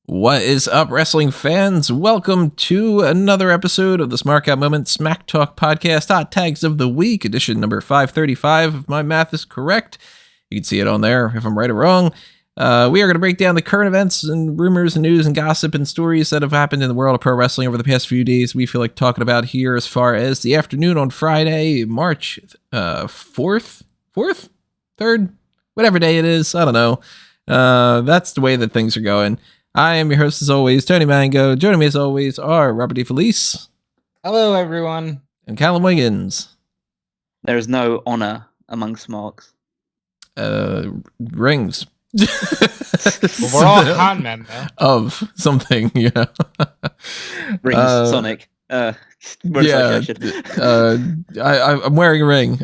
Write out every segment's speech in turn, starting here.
What is up, wrestling fans? Welcome to another episode of the Smark Out Moment Smack Talk Podcast Hot Tags of the Week, edition number 535, if my math is correct. You can see it on there if I'm right or wrong. We are going to break down the current events and rumors and news and gossip and stories that have happened in the world of pro wrestling over the past few days we feel like talking about here as far as the afternoon on Friday, March 4th? 3rd? Whatever day it is, I don't know. That's the way that things are going. I am your host as always, Tony Mango. Joining me as always are Robert D. Felice. Hello, everyone. And Callum Wiggins. There is no honor among Smarks. Rings. Well, we're all con men, though. Of something, yeah. Rings, Sonic. I'm wearing a ring.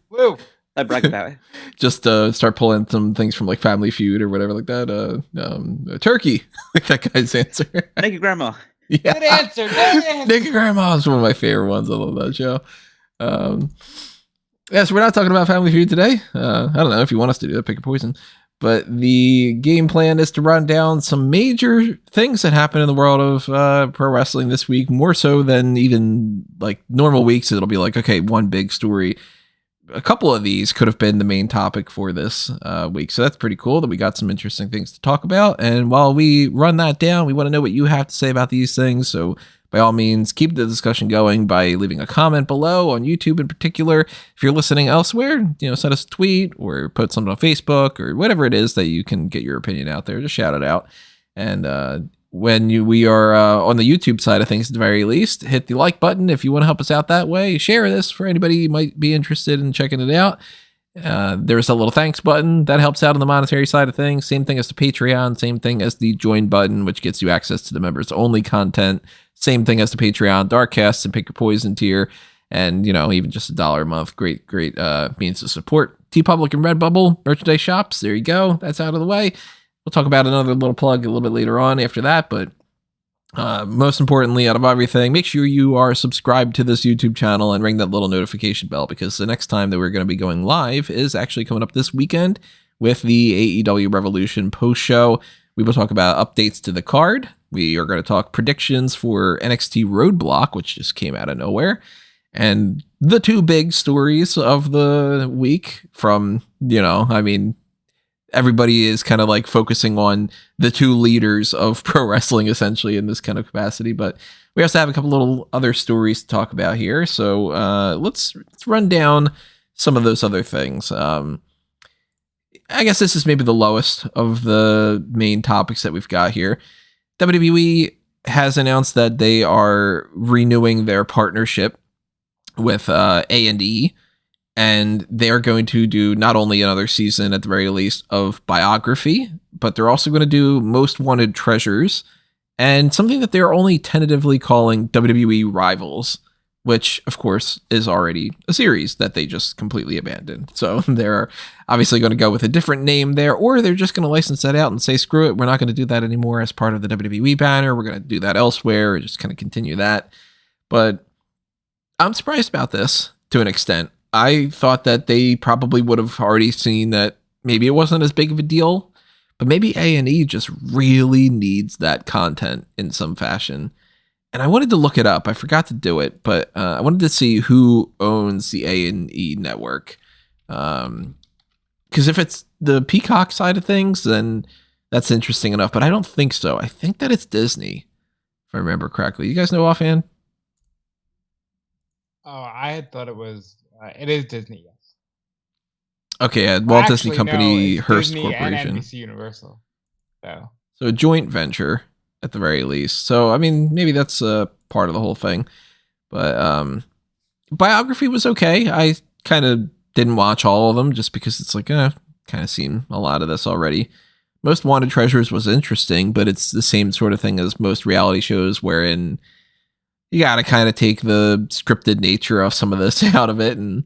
Woo! I brag about it. Just start pulling some things from like Family Feud or whatever like that. A turkey, like that guy's answer. Naked Grandma. Yeah. Good answer. Naked Grandma is one of my favorite ones. I love that show. So we're not talking about Family Feud today. I don't know if you want us to do that, pick your poison. But the game plan is to run down some major things that happen in the world of pro wrestling this week, more so than even like normal weeks. It'll be like, okay, one big story. A couple of these could have been the main topic for this week. So that's pretty cool that we got some interesting things to talk about. And while we run that down, we want to know what you have to say about these things. So by all means, keep the discussion going by leaving a comment below on YouTube in particular. If you're listening elsewhere, send us a tweet or put something on Facebook or whatever it is that you can get your opinion out there. Just shout it out. And when we are on the YouTube side of things, at the very least, hit the like button if you want to help us out that way. Share this for anybody who might be interested in checking it out. There's a little thanks button that helps out on the monetary side of things. Same thing as the Patreon, same thing as the join button, which gets you access to the members only content. Same thing as the Patreon, Darkcast and Pick Your Poison tier. And, even just $1 a month. Great means to support. TeePublic and Redbubble merchandise shops. There you go. That's out of the way. We'll talk about another little plug a little bit later on after that, but most importantly, out of everything, make sure you are subscribed to this YouTube channel and ring that little notification bell, because the next time that we're going to be going live is actually coming up this weekend with the AEW Revolution post-show. We will talk about updates to the card. We are going to talk predictions for NXT Roadblock, which just came out of nowhere, and the two big stories of the week from, everybody is kind of like focusing on the two leaders of pro wrestling essentially in this kind of capacity, but we also have a couple little other stories to talk about here. So let's run down some of those other things. I guess this is maybe the lowest of the main topics that we've got here. WWE has announced that they are renewing their partnership with A&E. And they're going to do not only another season, at the very least, of Biography, but they're also going to do Most Wanted Treasures and something that they're only tentatively calling WWE Rivals, which, of course, is already a series that they just completely abandoned. So they're obviously going to go with a different name there, or they're just going to license that out and say, screw it, we're not going to do that anymore as part of the WWE banner. We're going to do that elsewhere or just kind of continue that. But I'm surprised about this to an extent. I thought that they probably would have already seen that maybe it wasn't as big of a deal, but maybe A&E just really needs that content in some fashion. And I wanted to look it up. I forgot to do it, but I wanted to see who owns the A&E network. Because if it's the Peacock side of things, then that's interesting enough, but I don't think so. I think that it's Disney, if I remember correctly. You guys know offhand? Oh, I had thought it was... it is Disney, yes. Okay, Walt Disney Company, no, Hearst Disney Corporation. And NBC Universal. So a joint venture at the very least. So, I mean, maybe that's part of the whole thing. But Biography was okay. I kind of didn't watch all of them just because it's like, kind of seen a lot of this already. Most Wanted Treasures was interesting, but it's the same sort of thing as most reality shows wherein you got to kind of take the scripted nature of some of this out of it. And,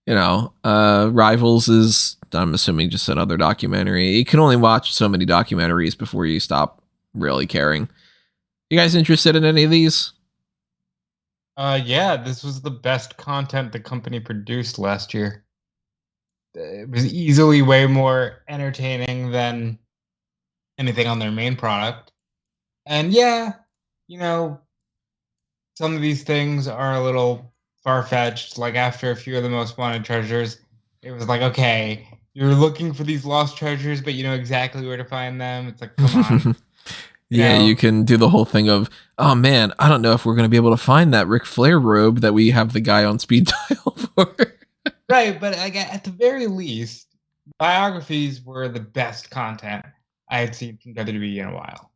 Rivals is, I'm assuming, just another documentary. You can only watch so many documentaries before you stop really caring. You guys interested in any of these? Yeah, this was the best content the company produced last year. it was easily way more entertaining than anything on their main product. And yeah, you know, some of these things are a little far-fetched. Like after a few of the most wanted treasures, it was like, okay, you're looking for these lost treasures, but you know exactly where to find them. It's like, come on. Yeah, you can do the whole thing of, oh man, I don't know if we're going to be able to find that Ric Flair robe that we have the guy on speed dial for. Right, but like at the very least, biographies were the best content I had seen from WWE in a while.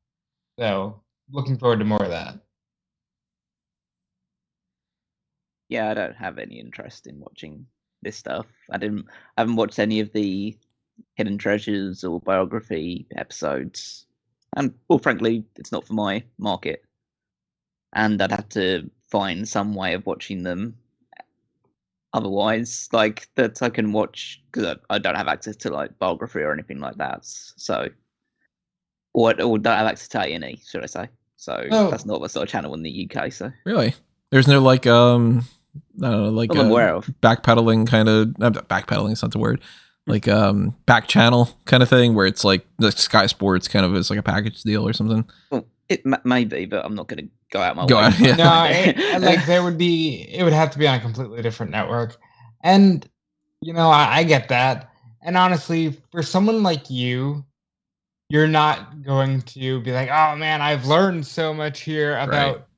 So looking forward to more of that. Yeah, I don't have any interest in watching this stuff. I haven't watched any of the Hidden Treasures or Biography episodes. And well, frankly, it's not for my market. And I'd have to find some way of watching them otherwise, like that I can watch, because I don't have access to like Biography or anything like that. So, or don't have access to A&E, should I say? So that's not the sort of channel in the UK. So really, there's no like I don't know, like backpedaling kind of backpedaling is not the word. Like back channel kind of thing where it's like the Sky Sports kind of is like a package deal or something. Well, it may be, but I'm not going to go out my way. Yeah. No, like it would have to be on a completely different network. And, you know, I get that. And honestly, for someone like you, you're not going to be like, oh man, I've learned so much here about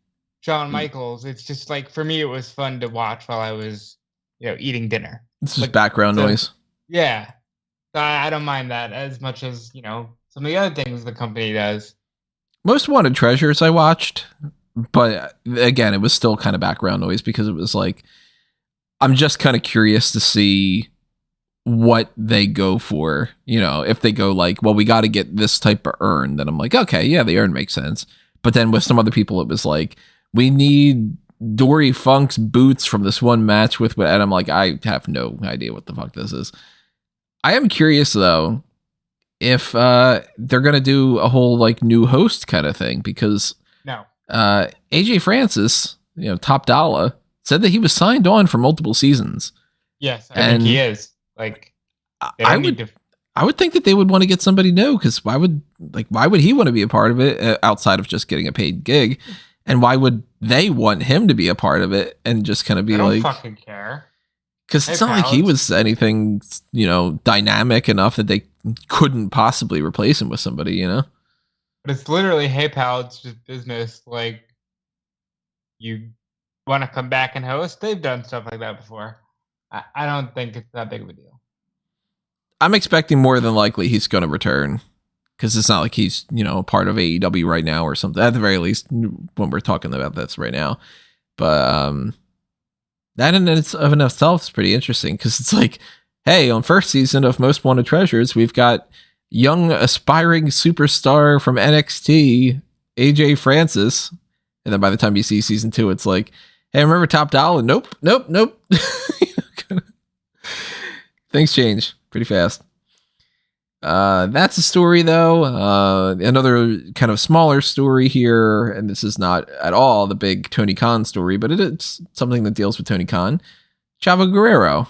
Shawn Michaels. It's just like, for me, it was fun to watch while I was, you know, eating dinner. This is background noise. Yeah. So I don't mind that as much as, you know, some of the other things the company does. Most Wanted Treasures I watched, but again, it was still kind of background noise because it was like, I'm just kind of curious to see what they go for. You know, if they go like, well, we got to get this type of urn, then I'm like, okay, yeah, the urn makes sense. But then with some other people, it was like, we need Dory Funk's boots from this one match with, and I'm like, I have no idea what the fuck this is. I am curious though if they're gonna do a whole like new host kind of thing, because AJ Francis, you know, Top Dollar, said that he was signed on for multiple seasons. Yes, I think he is. Like, I would think that they would want to get somebody new, because why would he want to be a part of it outside of just getting a paid gig, and why would they want him to be a part of it and just kind of be like, fucking care. Because it's not like he was anything, you know, dynamic enough that they couldn't possibly replace him with somebody, you know? But it's literally, hey, pal, it's just business. Like, you want to come back and host? They've done stuff like that before. I don't think it's that big of a deal. I'm expecting more than likely he's going to return, because it's not like he's, you know, a part of AEW right now or something, at the very least, when we're talking about this right now. But, that in itself is pretty interesting, because it's like, hey, on first season of Most Wanted Treasures, we've got young aspiring superstar from NXT, AJ Francis. And then by the time you see season 2, it's like, hey, remember Top Dollar? Nope. Things change pretty fast. That's a story, though. Another kind of smaller story here, and this is not at all the big Tony Khan story, but it's something that deals with Tony Khan. Chavo Guerrero.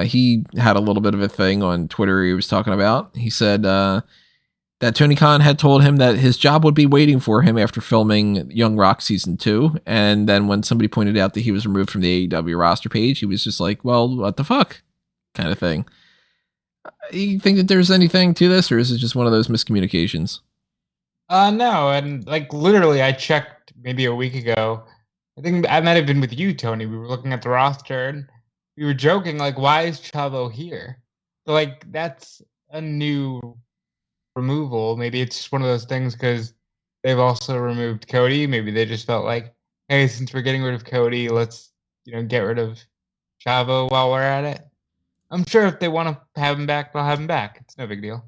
He had a little bit of a thing on Twitter he was talking about. He said that Tony Khan had told him that his job would be waiting for him after filming Young Rock Season 2, and then when somebody pointed out that he was removed from the AEW roster page, he was just like, well, what the fuck? Kind of thing. You think that there's anything to this, or is it just one of those miscommunications? No, and like literally, I checked maybe a week ago. I think I might have been with you, Tony. We were looking at the roster, and we were joking like, "Why is Chavo here?" So like, that's a new removal. Maybe it's just one of those things because they've also removed Cody. Maybe they just felt like, "Hey, since we're getting rid of Cody, let's get rid of Chavo while we're at it." I'm sure if they want to have him back, they'll have him back. It's no big deal.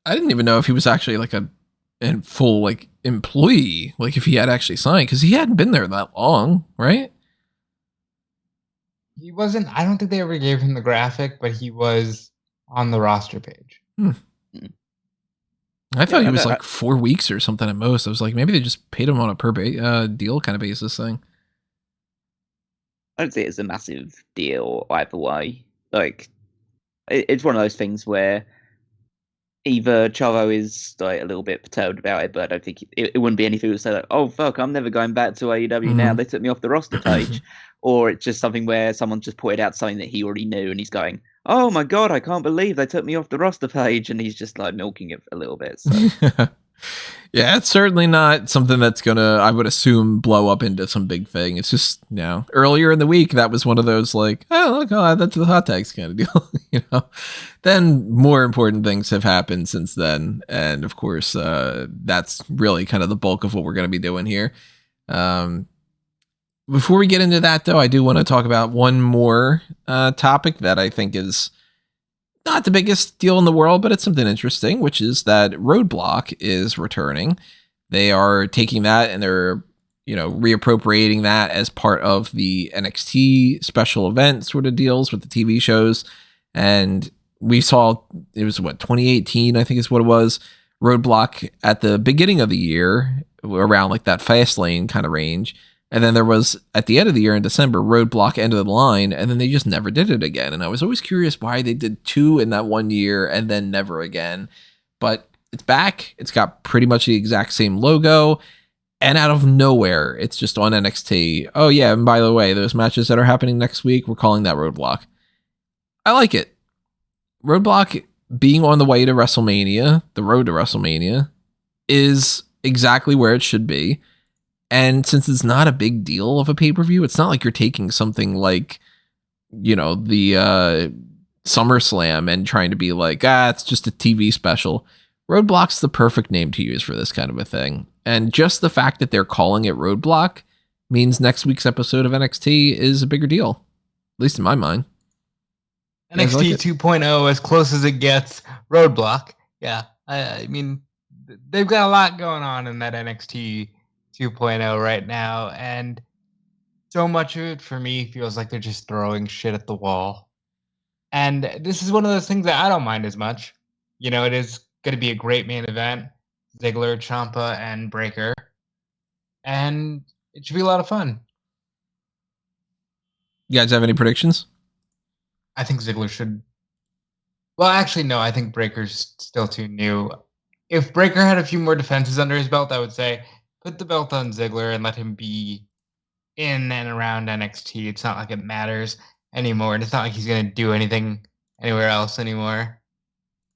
I didn't even know if he was actually like a full like employee, like if he had actually signed, because he hadn't been there that long, right? He wasn't. I don't think they ever gave him the graphic, but he was on the roster page. I thought he was like 4 weeks or something at most. I was like, maybe they just paid him on a per deal kind of basis thing. I don't think it's a massive deal either way. Like, it's one of those things where either Chavo is like a little bit perturbed about it, but I don't think it wouldn't be anything to say like, "Oh fuck, I'm never going back to AEW now. They took me off the roster page," or it's just something where someone just pointed out something that he already knew, and he's going, "Oh my god, I can't believe they took me off the roster page," and he's just like milking it a little bit. So. Yeah, it's certainly not something that's gonna, I would assume, blow up into some big thing. It's just, earlier in the week, that was one of those like, oh, look, that's the hot tags kind of deal, Then more important things have happened since then. And of course, that's really kind of the bulk of what we're going to be doing here. Before we get into that, though, I do want to talk about one more topic that I think is not the biggest deal in the world, but it's something interesting, which is that Roadblock is returning. They are taking that and they're, reappropriating that as part of the NXT special event sort of deals with the TV shows. And we saw, it was 2018, I think is what it was, Roadblock at the beginning of the year, around like that Fastlane kind of range. And then there was, at the end of the year in December, Roadblock End of the Line, and then they just never did it again. And I was always curious why they did 2 in that 1 year and then never again. But it's back. It's got pretty much the exact same logo. And out of nowhere, it's just on NXT. Oh, yeah, and by the way, those matches that are happening next week, we're calling that Roadblock. I like it. Roadblock being on the way to WrestleMania, the road to WrestleMania, is exactly where it should be. And since it's not a big deal of a pay-per-view, it's not like you're taking something like, the SummerSlam and trying to be like, it's just a TV special. Roadblock's the perfect name to use for this kind of a thing. And just the fact that they're calling it Roadblock means next week's episode of NXT is a bigger deal, at least in my mind. NXT 2.0, as close as it gets, Roadblock. Yeah, I mean, they've got a lot going on in that NXT 2.0 right now, and so much of it for me feels like they're just throwing shit at the wall. And this is one of those things that I don't mind as much. It is going to be a great main event, Ziggler, Ciampa, and Breaker, and it should be a lot of fun. You guys have any predictions? I think Ziggler should. Well, actually, no. I think Breaker's still too new. If Breaker had a few more defenses under his belt, I would say put the belt on Ziggler and let him be in and around NXT. It's not like it matters anymore, and it's not like he's going to do anything anywhere else anymore.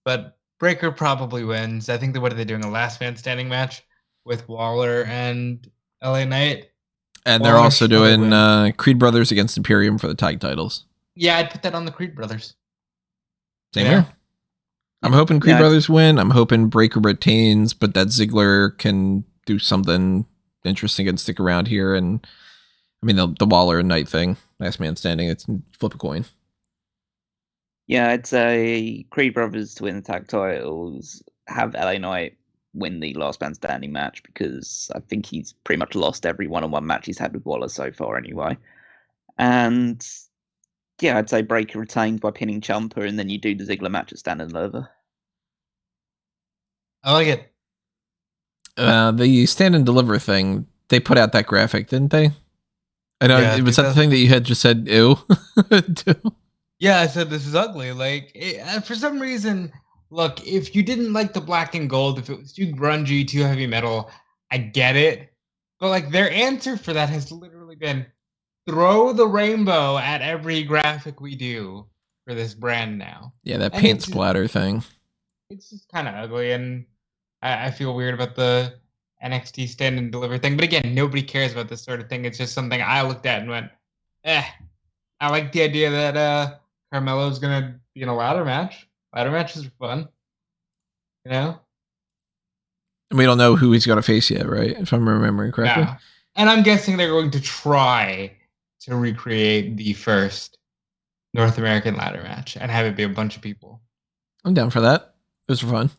But Breaker probably wins. I think what are they doing? A last man standing match with Waller and LA Knight? And they're also doing Creed Brothers against Imperium for the tag titles. Yeah, I'd put that on the Creed Brothers. Same here. I'm hoping Creed Brothers win. I'm hoping Breaker retains, but that Ziggler can do something interesting and stick around here. And I mean, the Waller and Knight thing, last man standing, it's flip a coin. Yeah, I'd say Creed Brothers to win the tag titles, have LA Knight win the last man standing match, because I think he's pretty much lost every one-on-one match he's had with Waller so far anyway. And yeah, I'd say Breaker retains by pinning Ciampa, and then you do the Ziggler match at Stand and Deliver. I like it. The Stand and Deliver thing, they put out that graphic, didn't they? I know, yeah, was that the thing that you had just said, ew? Yeah, I said this is ugly. For some reason, look, if you didn't like the black and gold, if it was too grungy, too heavy metal, I get it. But their answer for that has literally been throw the rainbow at every graphic we do for this brand now. Yeah, that paint splatter thing. It's just kind of ugly, and I feel weird about the NXT Stand and Deliver thing. But again, nobody cares about this sort of thing. It's just something I looked at and went, I like the idea that Carmelo's going to be in a ladder match. Ladder matches are fun. And we don't know who he's going to face yet, right? If I'm remembering correctly. Yeah. And I'm guessing they're going to try to recreate the first North American ladder match and have it be a bunch of people. I'm down for that. It was fun.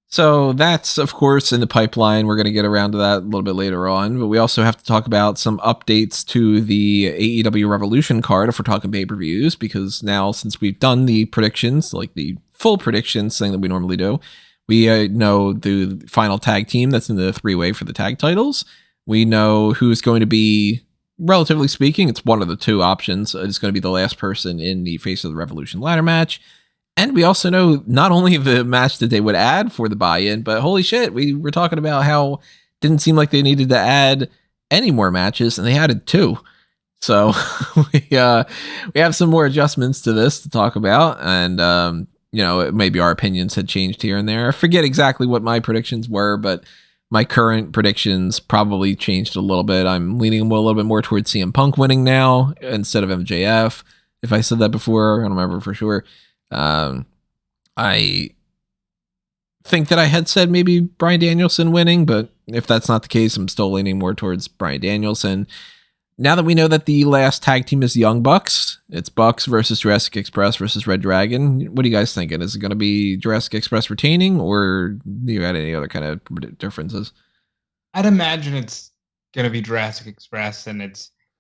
So that's, of course, in the pipeline. We're going to get around to that a little bit later on. But we also have to talk about some updates to the AEW Revolution card if we're talking pay-per-views, because now, since we've done the predictions, like the full predictions thing that we normally do, we know the final tag team that's in the three-way for the tag titles. We know who's going to be relatively speaking, it's one of the two options. It's going to be the last person in the Face of the Revolution ladder match. And we also know not only the match that they would add for the buy-in, but holy shit, we were talking about how it didn't seem like they needed to add any more matches, and they added 2. So we have some more adjustments to this to talk about, and maybe our opinions had changed here and there. I forget exactly what my predictions were, but my current predictions probably changed a little bit. I'm leaning a little bit more towards CM Punk winning now instead of MJF. If I said that before, I don't remember for sure. I think that I had said maybe Bryan Danielson winning, but if that's not the case, I'm still leaning more towards Bryan Danielson. Now that we know that the last tag team is the Young Bucks, it's Bucks versus Jurassic Express versus Red Dragon. What are you guys thinking? Is it going to be Jurassic Express retaining, or do you got any other kind of differences? I'd imagine it's going to be Jurassic Express, and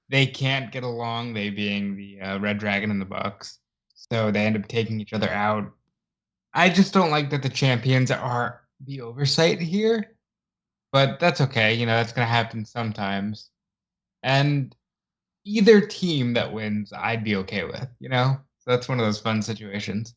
they can't get along, they being the Red Dragon and the Bucks. So they end up taking each other out. I just don't like that the champions are the oversight here, but that's okay. That's going to happen sometimes. And either team that wins, I'd be okay with, So that's one of those fun situations.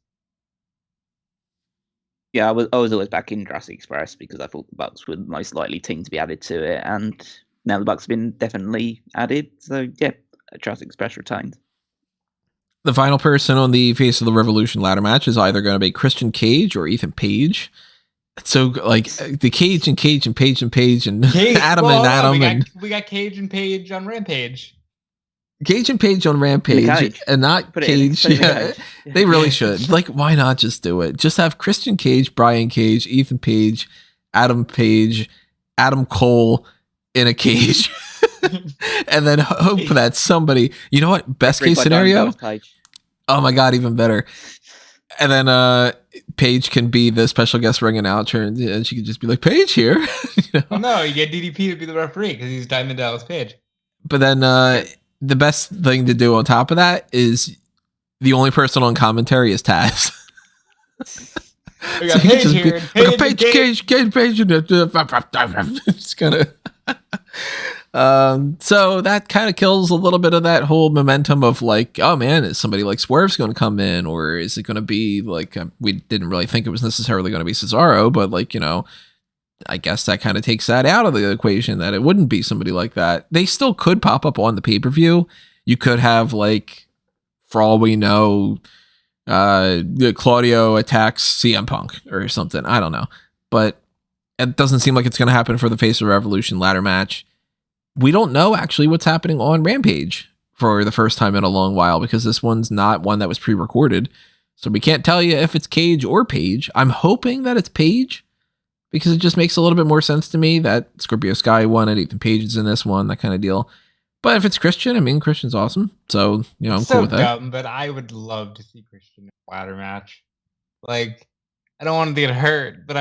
Yeah, I was always back in Jurassic Express because I thought the Bucks would most likely team to be added to it, and now the Bucks have been definitely added. So yeah, Jurassic Express retained. The final person on the Face of the Revolution ladder match is either going to be Christian Cage or Ethan Page. So like the Cage and Page and Page and Adam and Adam. We got Cage and Page on Rampage. Cage and Page on Rampage and not Cage. Yeah, they really should. Like, why not just do it? Just have Christian Cage, Brian Cage, Ethan Page, Adam Cole in a cage. And then hope that somebody, you know what? Best case scenario. Oh my God, even better. And then Paige can be the special guest ring announcer, and she can just be like, Paige here. Well, no, you get DDP to be the referee because he's Diamond Dallas Page. But then the best thing to do on top of that is the only person on commentary is Taz. We got Paige here. Page. It's kind of. So that kind of kills a little bit of that whole momentum of like, oh man, is somebody like Swerve's going to come in, or is it going to be like, we didn't really think it was necessarily going to be Cesaro, but like, I guess that kind of takes that out of the equation, that it wouldn't be somebody like that. They still could pop up on the pay-per-view. You could have like, for all we know, Claudio attacks CM Punk or something. I don't know, but it doesn't seem like it's going to happen for the Face of Revolution ladder match. We don't know actually what's happening on Rampage for the first time in a long while, because this one's not one that was pre-recorded. So we can't tell you if it's Cage or Page. I'm hoping that it's Page, because it just makes a little bit more sense to me that Scorpio Sky won it, Ethan Page is in this one, that kind of deal. But if it's Christian, I mean, Christian's awesome. So, I'm cool with that. Dumb, but I would love to see Christian in a ladder match. Like, I don't want him to get hurt, but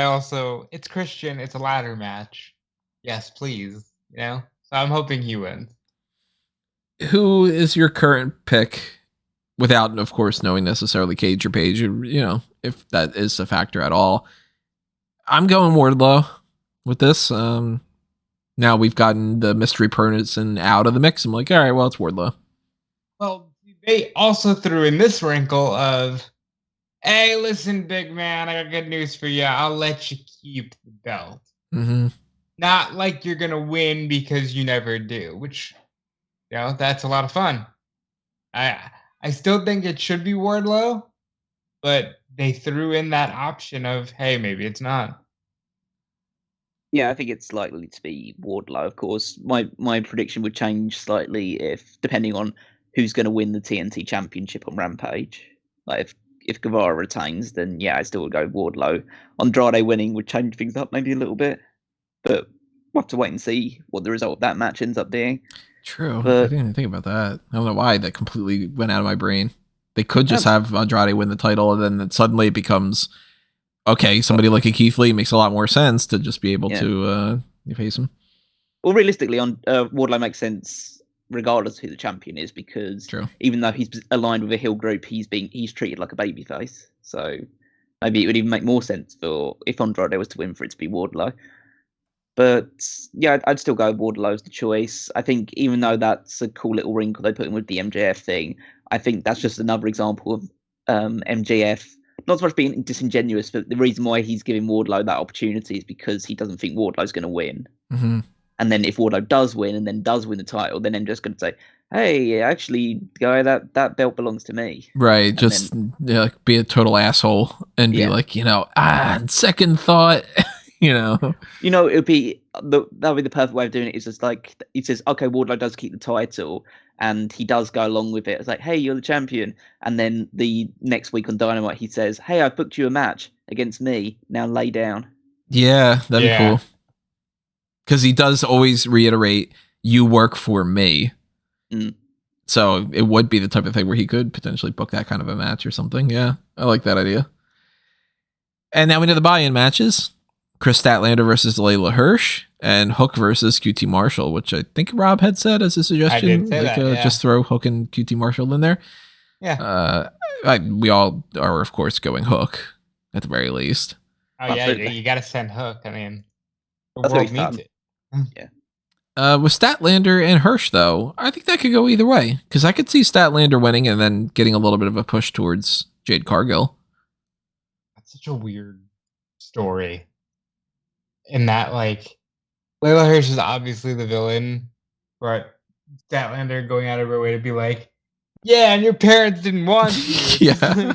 it's Christian, it's a ladder match. Yes, please, So I'm hoping he wins. Who is your current pick, without, of course, knowing necessarily Cage or Page, if that is a factor at all? I'm going Wardlow with this. Now we've gotten the mystery person out of the mix. I'm like, all right, well, it's Wardlow. Well, they also threw in this wrinkle of, hey, listen, big man, I got good news for you. I'll let you keep the belt. Mm-hmm. Not like you're going to win because you never do, which, that's a lot of fun. I still think it should be Wardlow, but they threw in that option of, hey, maybe it's not. Yeah, I think it's likely to be Wardlow, of course. My prediction would change slightly depending on who's going to win the TNT Championship on Rampage. Like, if Guevara retains, then yeah, I still would go Wardlow. Andrade winning would change things up maybe a little bit, but we'll have to wait and see what the result of that match ends up being. True. I didn't even think about that. I don't know why that completely went out of my brain. They could just have Andrade win the title, and then suddenly it becomes, okay, somebody like a Keith Lee makes a lot more sense to just be able to face him. Well, realistically, Wardlow makes sense regardless of who the champion is, because even though he's aligned with a heel group, he's treated like a babyface. So maybe it would even make more sense if Andrade was to win for it to be Wardlow. But yeah, I'd still go Wardlow as the choice. I think even though that's a cool little wrinkle they put in with the MJF thing, I think that's just another example of MJF not so much being disingenuous, but the reason why he's giving Wardlow that opportunity is because he doesn't think Wardlow's going to win. Mm-hmm. And then if Wardlow does win and then does win the title, then MJF's going to say, "Hey, actually, guy, that belt belongs to me." Right, And just be a total asshole and be like, second thought, it would be that would be the perfect way of doing it. Is just like he says, "Okay, Wardlow does keep the title," and he does go along with it. It's like, "Hey, you're the champion," and then the next week on Dynamite, he says, "Hey, I've booked you a match against me. Now lay down." Yeah, that'd be cool. Because he does always reiterate, "You work for me." Mm. So it would be the type of thing where he could potentially book that kind of a match or something. Yeah, I like that idea. And now we know the buy-in matches. Chris Statlander versus Layla Hirsch and Hook versus QT Marshall, which I think Rob had said as a suggestion. I did say that, yeah. Just throw Hook and QT Marshall in there. Yeah. We all are, of course, going Hook at the very least. Oh, yeah, you got to send Hook. I mean, the That's world needs it. Yeah. With Statlander and Hirsch, though, I think that could go either way. Because I could see Statlander winning and then getting a little bit of a push towards Jade Cargill. That's such a weird story. In that, like, Layla Hirsch is obviously the villain, but Statlander going out of her way to be like, "Yeah, and your parents didn't want you." Yeah.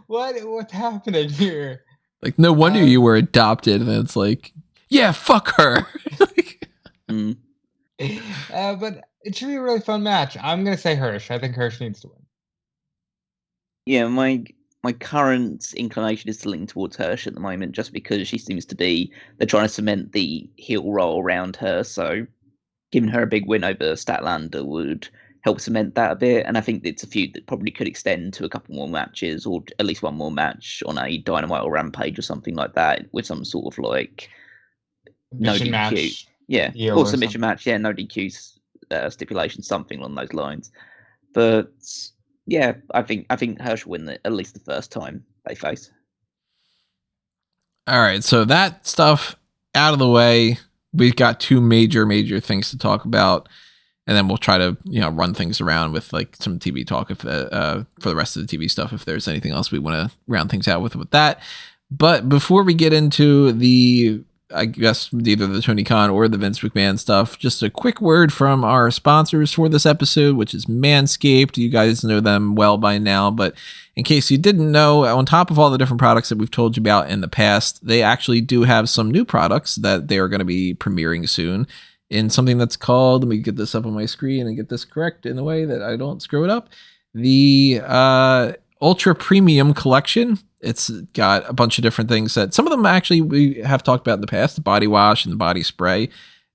Like, what's happening here? Like, no wonder you were adopted. And it's like, yeah, fuck her. But it should be a really fun match. I'm going to say Hirsch. I think Hirsch needs to win. Yeah, my current inclination is to lean towards Hirsch at the moment, just because she seems to be, they're trying to cement the heel role around her, so giving her a big win over Statlander would help cement that a bit, and I think it's a feud that probably could extend to a couple more matches, or at least one more match on a Dynamite or Rampage or something like that, with some sort of like no DQ. Match. Yeah, or submission match, no DQ stipulation, something along those lines. But yeah, I think Hirsch will win at least the first time they face. All right, so that stuff out of the way. We've got two major things to talk about, and then we'll try to run things around with like some TV talk if for the rest of the TV stuff if there's anything else we want to round things out with that. But before we get into the, I guess, either the Tony Khan or the Vince McMahon stuff, just a quick word from our sponsors for this episode, which is Manscaped. You guys know them well by now, but in case you didn't know, on top of all the different products that we've told you about in the past, they actually do have some new products that they are going to be premiering soon in something that's called, let me get this up on my screen and get this correct in a way that I don't screw it up, the Ultra Premium Collection. It's got a bunch of different things that some of them actually we have talked about in the past, the body wash and the body spray,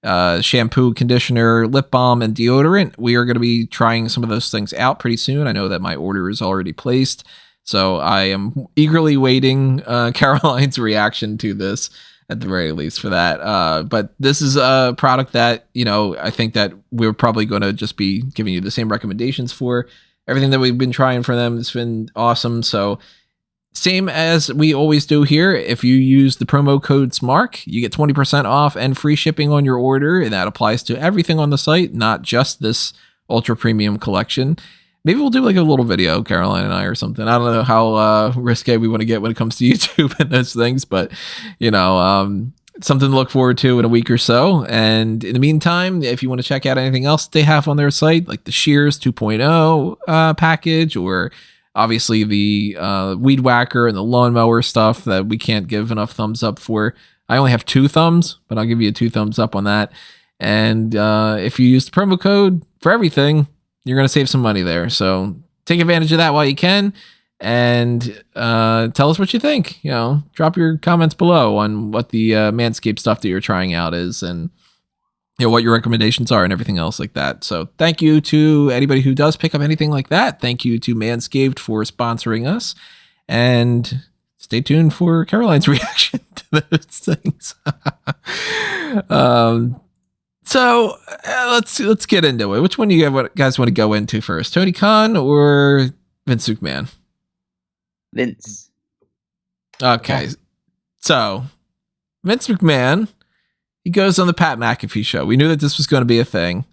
shampoo, conditioner, lip balm, and deodorant. We are going to be trying some of those things out pretty soon. I know that my order is already placed, so I am eagerly waiting Caroline's reaction to this at the very least for that. But this is a product that, I think that we're probably going to just be giving you the same recommendations for. Everything that we've been trying for them has been awesome. So same as we always do here, if you use the promo code SMARK, you get 20% off and free shipping on your order, and that applies to everything on the site, not just this Ultra Premium Collection. Maybe we'll do like a little video, Caroline and I, or something. I don't know how risque we want to get when it comes to YouTube and those things, but, something to look forward to in a week or so. And in the meantime, if you want to check out anything else they have on their site, like the Shears 2.0 package, or obviously the Weed Whacker and the Lawnmower stuff that we can't give enough thumbs up for. I only have 2 thumbs, but I'll give you a 2 thumbs up on that. And if you use the promo code for everything, you're going to save some money there. So take advantage of that while you can. And tell us what you think. Drop your comments below on what the Manscaped stuff that you're trying out is, and what your recommendations are and everything else like that. So thank you to anybody who does pick up anything like that. Thank you to Manscaped for sponsoring us, and stay tuned for Caroline's reaction to those things. So let's get into it. Which one do you guys want to go into first? Tony Khan or Vince McMahon? Vince. Okay. So Vince McMahon, he goes on the Pat McAfee show. We knew that this was going to be a thing.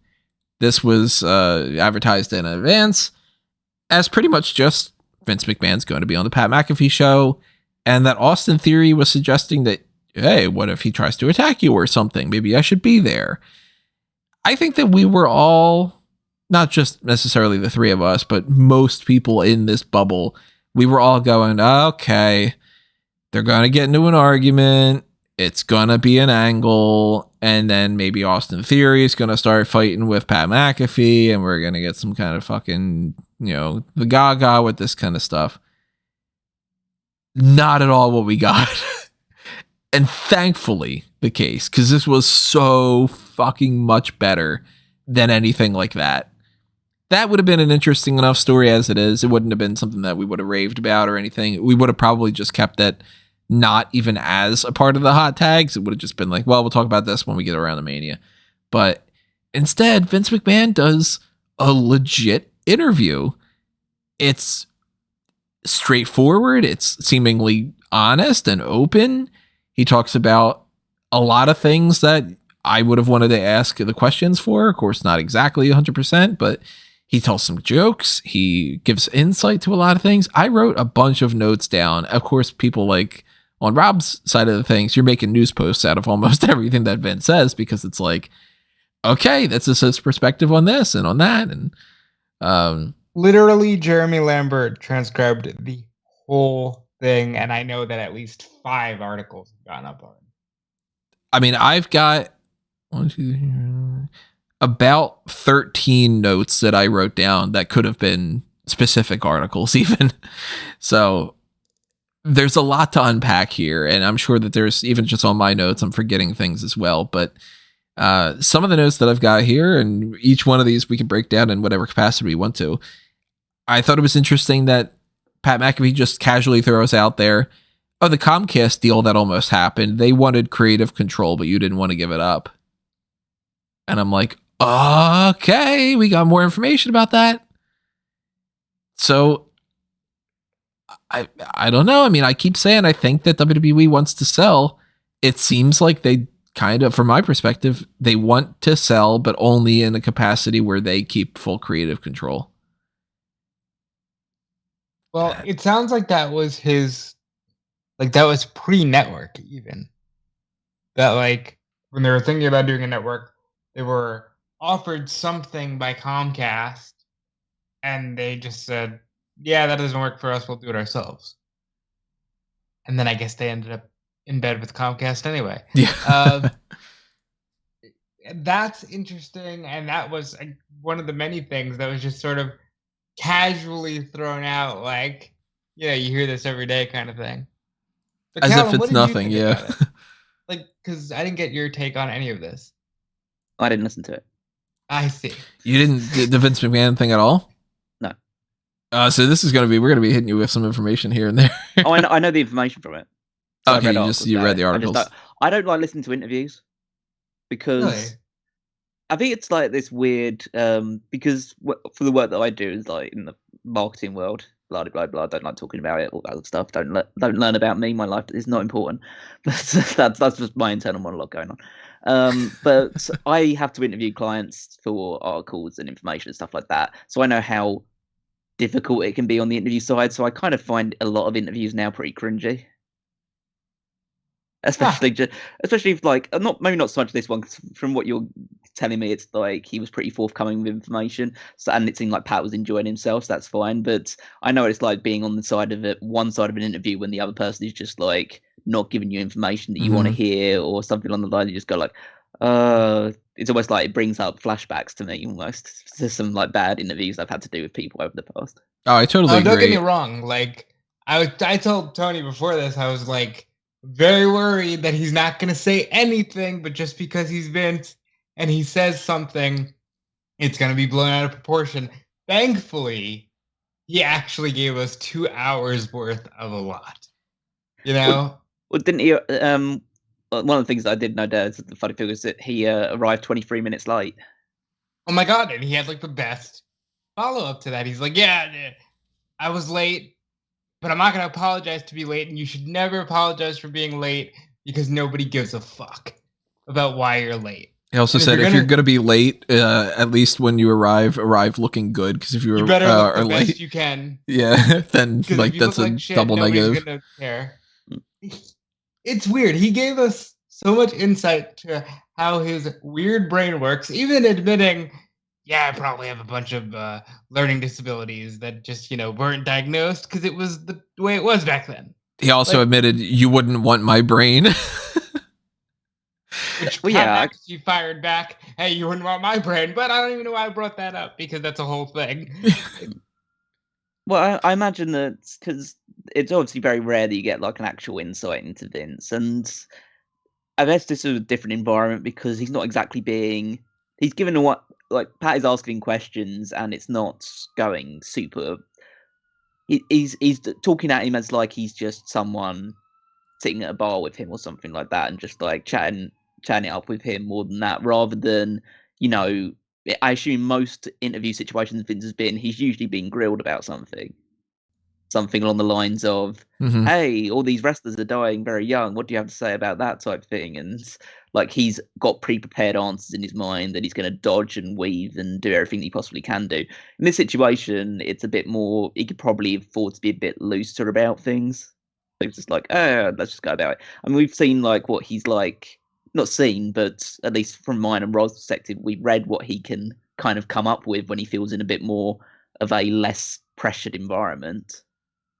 This was advertised in advance as pretty much just Vince McMahon's going to be on the Pat McAfee show, and that Austin Theory was suggesting that, hey, what if he tries to attack you or something? Maybe I should be there. I think that we were all, not just necessarily the three of us, but most people in this bubble, we were all going, okay, they're going to get into an argument. It's going to be an angle. And then maybe Austin Theory is going to start fighting with Pat McAfee. And we're going to get some kind of fucking, the gaga with this kind of stuff. Not at all what we got. And thankfully the case, because this was so fucking much better than anything like that. That would have been an interesting enough story as it is. It wouldn't have been something that we would have raved about or anything. We would have probably just kept it not even as a part of the hot tags. It would have just been like, well, we'll talk about this when we get around to Mania. But instead, Vince McMahon does a legit interview. It's straightforward. It's seemingly honest and open. He talks about a lot of things that I would have wanted to ask the questions for. Of course, not exactly 100%, but he tells some jokes. He gives insight to a lot of things. I wrote a bunch of notes down. Of course, people like on Rob's side of the things, you're making news posts out of almost everything that Vince says, because it's like, okay, that's just his perspective on this and on that. And literally, Jeremy Lambert transcribed the whole thing, and I know that at least 5 articles have gone up on it. I mean, I've got about 13 notes that I wrote down that could have been specific articles even. So there's a lot to unpack here, and I'm sure that there's, even just on my notes, I'm forgetting things as well. But some of the notes that I've got here, and each one of these we can break down in whatever capacity we want to. I thought it was interesting that Pat McAfee just casually throws out there, oh, the Comcast deal that almost happened, they wanted creative control, but you didn't want to give it up. And I'm like, okay, we got more information about that. So I don't know. I mean, I keep saying I think that WWE wants to sell. It seems like they kind of, from my perspective, they want to sell, but only in a capacity where they keep full creative control. Well, it sounds like that was his, like that was pre-network even. That like when they were thinking about doing a network, they were offered something by Comcast, and they just said, yeah, that doesn't work for us, we'll do it ourselves. And then I guess they ended up in bed with Comcast anyway. Yeah. That's interesting, and that was one of the many things that was just sort of casually thrown out, like, you hear this every day kind of thing. But As Callum, if it's nothing, yeah. Like, because I didn't get your take on any of this. I didn't listen to it. I see. You didn't the Vince McMahon thing at all? No. So this is we're gonna be hitting you with some information here and there. Oh, I know the information from it. So okay, you read the articles. I don't like listening to interviews because Really? I think it's like this weird because for the work that I do is like in the marketing world, blah blah blah. I don't like talking about it, all that other stuff. Don't learn about me. My life is not important. But that's just my internal monologue going on. But I have to interview clients for articles and information and stuff like that. So I know how difficult it can be on the interview side. So I kind of find a lot of interviews now pretty cringy. Especially if like maybe not so much this one, 'cause from what you're telling me, it's like he was pretty forthcoming with information. So, and it seemed like Pat was enjoying himself, so that's fine. But I know what it's like being on the side of it, one side of an interview, when the other person is just like not giving you information that you want to hear or something along the line. You just go like, it's almost like it brings up flashbacks to me almost to some like bad interviews I've had to do with people over the past. Oh, I totally agree. Don't get me wrong. Like I told Tony before this, I was like very worried that he's not going to say anything, but just because he's Vince and he says something, it's going to be blown out of proportion. Thankfully, he actually gave us 2 hours worth of a lot. Well, didn't he? One of the things that I did know, Dad, the funny thing is that he arrived 23 minutes late. Oh my God! And he had like the best follow up to that. He's like, "Yeah, I was late, but I'm not going to apologize to be late, and you should never apologize for being late because nobody gives a fuck." about why you're late. He also said if you're going to be late, at least when you arrive looking good. Because if you better look the late, best you can. Yeah, then like that's a shit, double negative. Gonna care. It's weird. He gave us so much insight to how his weird brain works, even admitting, yeah, I probably have a bunch of learning disabilities that just, weren't diagnosed because it was the way it was back then. He also admitted you wouldn't want my brain. Which she fired back, hey, you wouldn't want my brain, but I don't even know why I brought that up because that's a whole thing. Well, I imagine that because it's obviously very rare that you get like an actual insight into Vince, and I guess this is a different environment because he's not exactly he's given what like Pat is asking questions and it's not going super. He's talking at him as like he's just someone sitting at a bar with him or something like that, and just like chatting it up with him more than that, rather than I assume most interview situations Vince has been, he's usually being grilled about something along the lines of, hey, all these wrestlers are dying very young. What do you have to say about that type thing? And like he's got pre-prepared answers in his mind that he's going to dodge and weave and do everything he possibly can do. In this situation, it's a bit more, he could probably afford to be a bit looser about things. It's just like, let's just go about it. I mean, we've seen like what he's like, not seen, but at least from mine and Rod's perspective, we've read what he can kind of come up with when he feels in a bit more of a less pressured environment.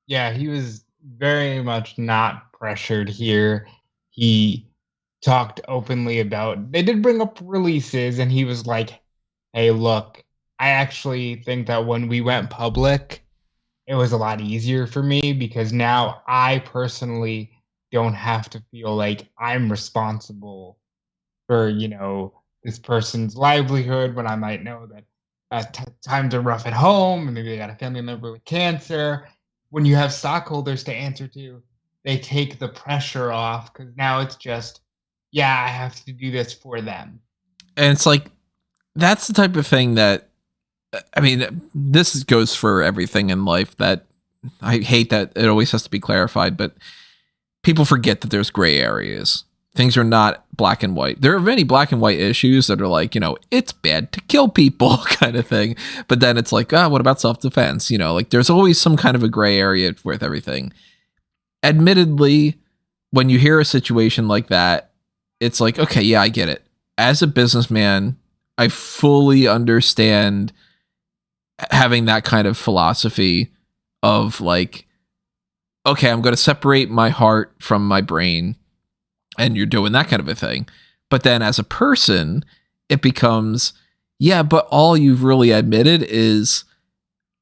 Yeah, he was very much not pressured here. He talked openly about, they did bring up releases, and he was like, hey, look, I actually think that when we went public, it was a lot easier for me because now I personally don't have to feel like I'm responsible for, this person's livelihood when I might know that times are rough at home and maybe they got a family member with cancer. When you have stockholders to answer to, they take the pressure off because now it's just, I have to do this for them. And it's like, that's the type of thing that, I mean, this goes for everything in life that I hate that it always has to be clarified, but people forget that there's gray areas. Things are not black and white. There are many black and white issues that are like, it's bad to kill people kind of thing. But then it's like, what about self-defense? Like there's always some kind of a gray area with everything. Admittedly, when you hear a situation like that, it's like, okay, yeah, I get it. As a businessman, I fully understand having that kind of philosophy of like, okay, I'm going to separate my heart from my brain, and you're doing that kind of a thing. But then as a person, it becomes, yeah, but all you've really admitted is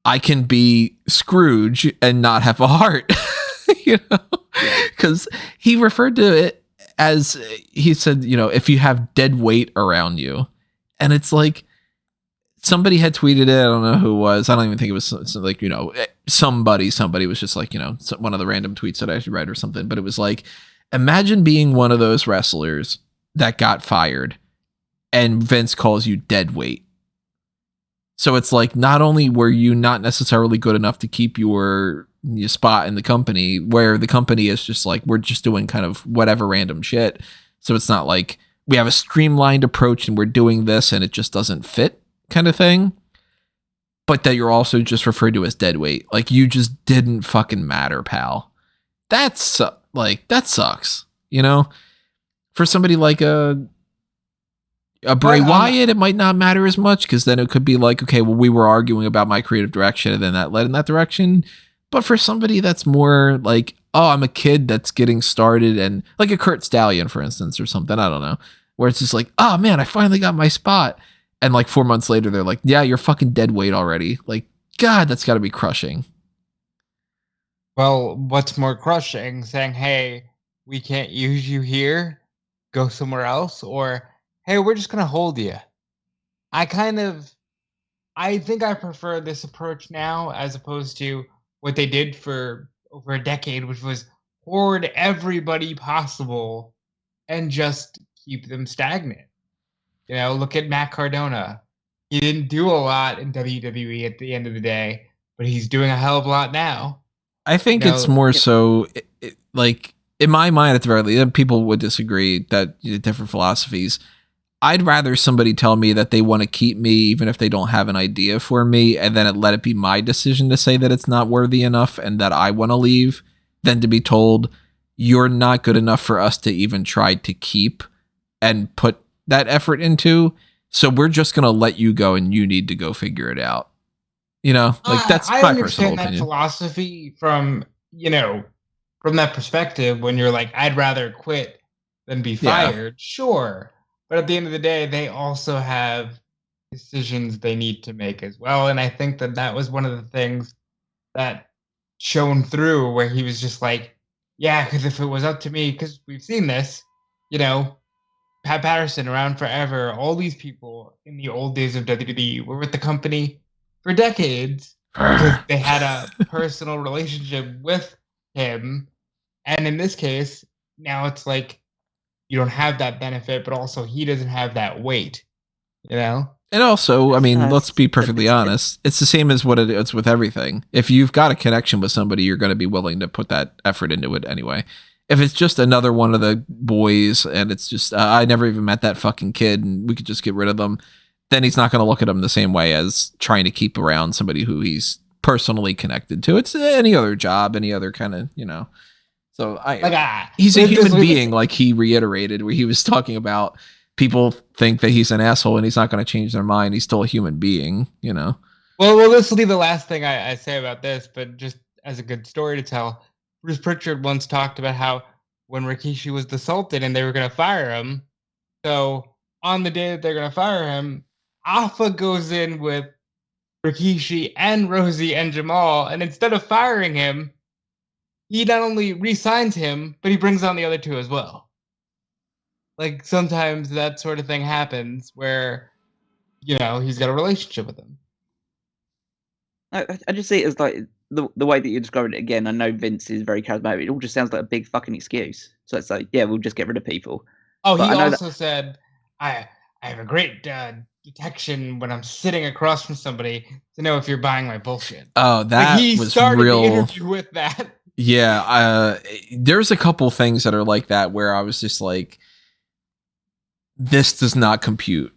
I can be Scrooge and not have a heart, because he referred to it as, he said, if you have dead weight around you. And it's like, somebody had tweeted it. I don't know who it was. I don't even think it was like, somebody was just like, one of the random tweets that I actually read or something. But it was like, imagine being one of those wrestlers that got fired and Vince calls you dead weight. So it's like, not only were you not necessarily good enough to keep your spot in the company, where the company is just like, we're just doing kind of whatever random shit. So it's not like we have a streamlined approach and we're doing this and it just doesn't fit kind of thing, but that you're also just referred to as dead weight. Like you just didn't fucking matter, pal. That's like, that sucks, for somebody like a Bray Wyatt, it might not matter as much, because then it could be like, okay, well, we were arguing about my creative direction and then that led in that direction. But for somebody that's more like, oh, I'm a kid that's getting started, and like a Kurt Stallion, for instance, or something, I don't know, where it's just like, oh man, I finally got my spot. And like 4 months later, they're like, yeah, you're fucking dead weight already. Like, God, that's got to be crushing. Well, what's more crushing? Saying, hey, we can't use you here, go somewhere else, or hey, we're just going to hold you. I think I prefer this approach now as opposed to what they did for over a decade, which was hoard everybody possible and just keep them stagnant. Look at Matt Cardona. He didn't do a lot in WWE at the end of the day, but he's doing a hell of a lot now. I think it's more so like in my mind, at the very least, people would disagree that different philosophies. I'd rather somebody tell me that they want to keep me even if they don't have an idea for me, and then let it be my decision to say that it's not worthy enough and that I want to leave, than to be told you're not good enough for us to even try to keep and put that effort into. So we're just going to let you go and you need to go figure it out. You know, like that's I my personal understand that opinion. philosophy from, from that perspective when you're like, I'd rather quit than be Yeah. fired. Sure. But at the end of the day, they also have decisions they need to make as well. And I think that that was one of the things that shone through where he was just like, yeah, because if it was up to me, because we've seen this, Pat Patterson around forever, all these people in the old days of WWE were with the company for decades because they had a personal relationship with him. And in this case, now it's like you don't have that benefit, but also he doesn't have that weight, you know? And also, I mean, let's be perfectly it's- honest. It's the same as what it's with everything. If you've got a connection with somebody, you're going to be willing to put that effort into it anyway. If it's just another one of the boys and it's just, I never even met that fucking kid and we could just get rid of them, then he's not going to look at him the same way as trying to keep around somebody who he's personally connected to. It's any other job, any other kind of, So he's a human being, like he reiterated, where he was talking about people think that he's an asshole and he's not going to change their mind. He's still a human being, Well, this will be the last thing I say about this, but just as a good story to tell, Bruce Pritchard once talked about how when Rikishi was the Sultan and they were going to fire him, so on the day that they're going to fire him, Alpha goes in with Rikishi and Rosie and Jamal, and instead of firing him, he not only re-signs him, but he brings on the other two as well. Like, sometimes that sort of thing happens where, he's got a relationship with them. I just see it as like the way that you're describing it again. I know Vince is very charismatic. It all just sounds like a big fucking excuse. So it's like, yeah, we'll just get rid of people. Oh, but he also said, I have a great detection when I'm sitting across from somebody to know if you're buying my bullshit. Oh, that he was started real. the interview with that. Yeah, there's a couple things that are like that where I was just like, this does not compute.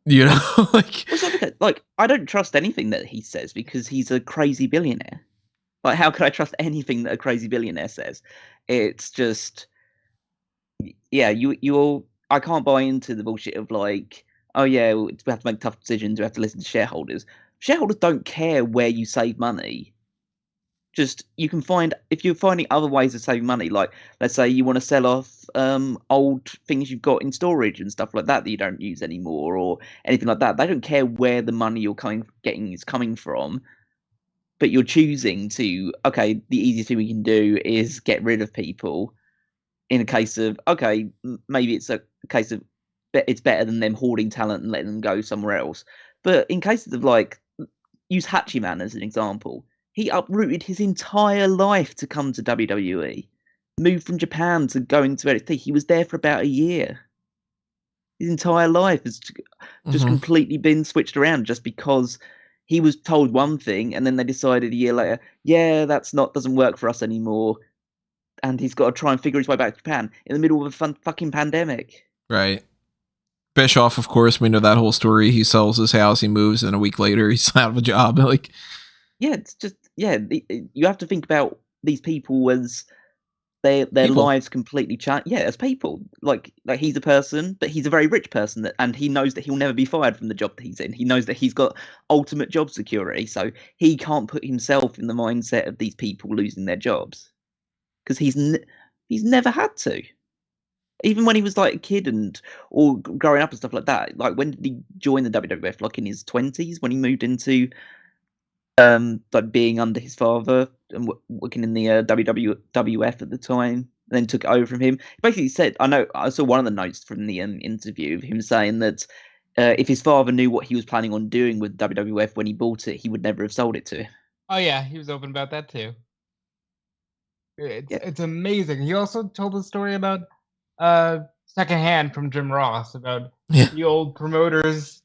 Like I don't trust anything that he says because he's a crazy billionaire. Like, how could I trust anything that a crazy billionaire says? It's just, yeah, you I can't buy into the bullshit of like, oh yeah, we have to make tough decisions. We have to listen to shareholders. Shareholders don't care where you save money. Just if you're finding other ways of saving money, like let's say you want to sell off old things you've got in storage and stuff like that you don't use anymore or anything like that. They don't care where the money you're getting is coming from, but you're choosing to, okay, the easiest thing we can do is get rid of people. In a case of, okay, maybe it's a case of it's better than them hoarding talent and letting them go somewhere else. But in cases of like, use Hachiman as an example. He uprooted his entire life to come to WWE. Moved from Japan to go into NXT. He was there for about a year. His entire life has just completely been switched around just because he was told one thing and then they decided a year later, yeah, doesn't work for us anymore. And he's got to try and figure his way back to Japan in the middle of a fucking pandemic. Right. Bischoff, of course, we know that whole story. He sells his house, he moves, and a week later he's out of a job. Like, yeah, it's just, yeah, you have to think about these people as their lives completely change. Yeah, as people. Like he's a person, but he's a very rich person, and he knows that he'll never be fired from the job that he's in. He knows that he's got ultimate job security, so he can't put himself in the mindset of these people losing their jobs because he's never had to. Even when he was like a kid or growing up and stuff like that. Like, when did he join the WWF? Like in his 20s when he moved into like being under his father and working in the WWF at the time, and then took it over from him. He basically said, I saw one of the notes from the interview of him saying that if his father knew what he was planning on doing with WWF when he bought it, he would never have sold it to him. Oh yeah, he was open about that too. It's amazing. He also told a story about secondhand from Jim Ross about the old promoters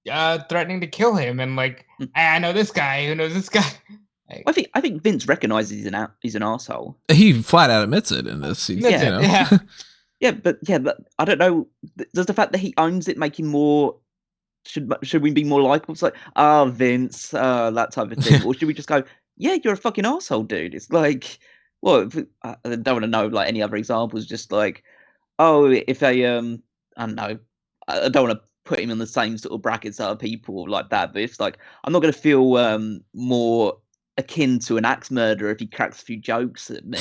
threatening to kill him, and like, I know this guy who knows this guy. I think Vince recognizes he's an asshole. He flat out admits it in this. Yeah. But I don't know. Does the fact that he owns it make him more? Should we be more likable? It's like, Vince, that type of thing, or should we just go, yeah, you're a fucking asshole, dude? It's like, well, I don't want to know like any other examples. Just like, if they, I don't know, I don't want to put him in the same sort of brackets as other people like that. But it's like, I'm not going to feel more akin to an axe murderer if he cracks a few jokes at me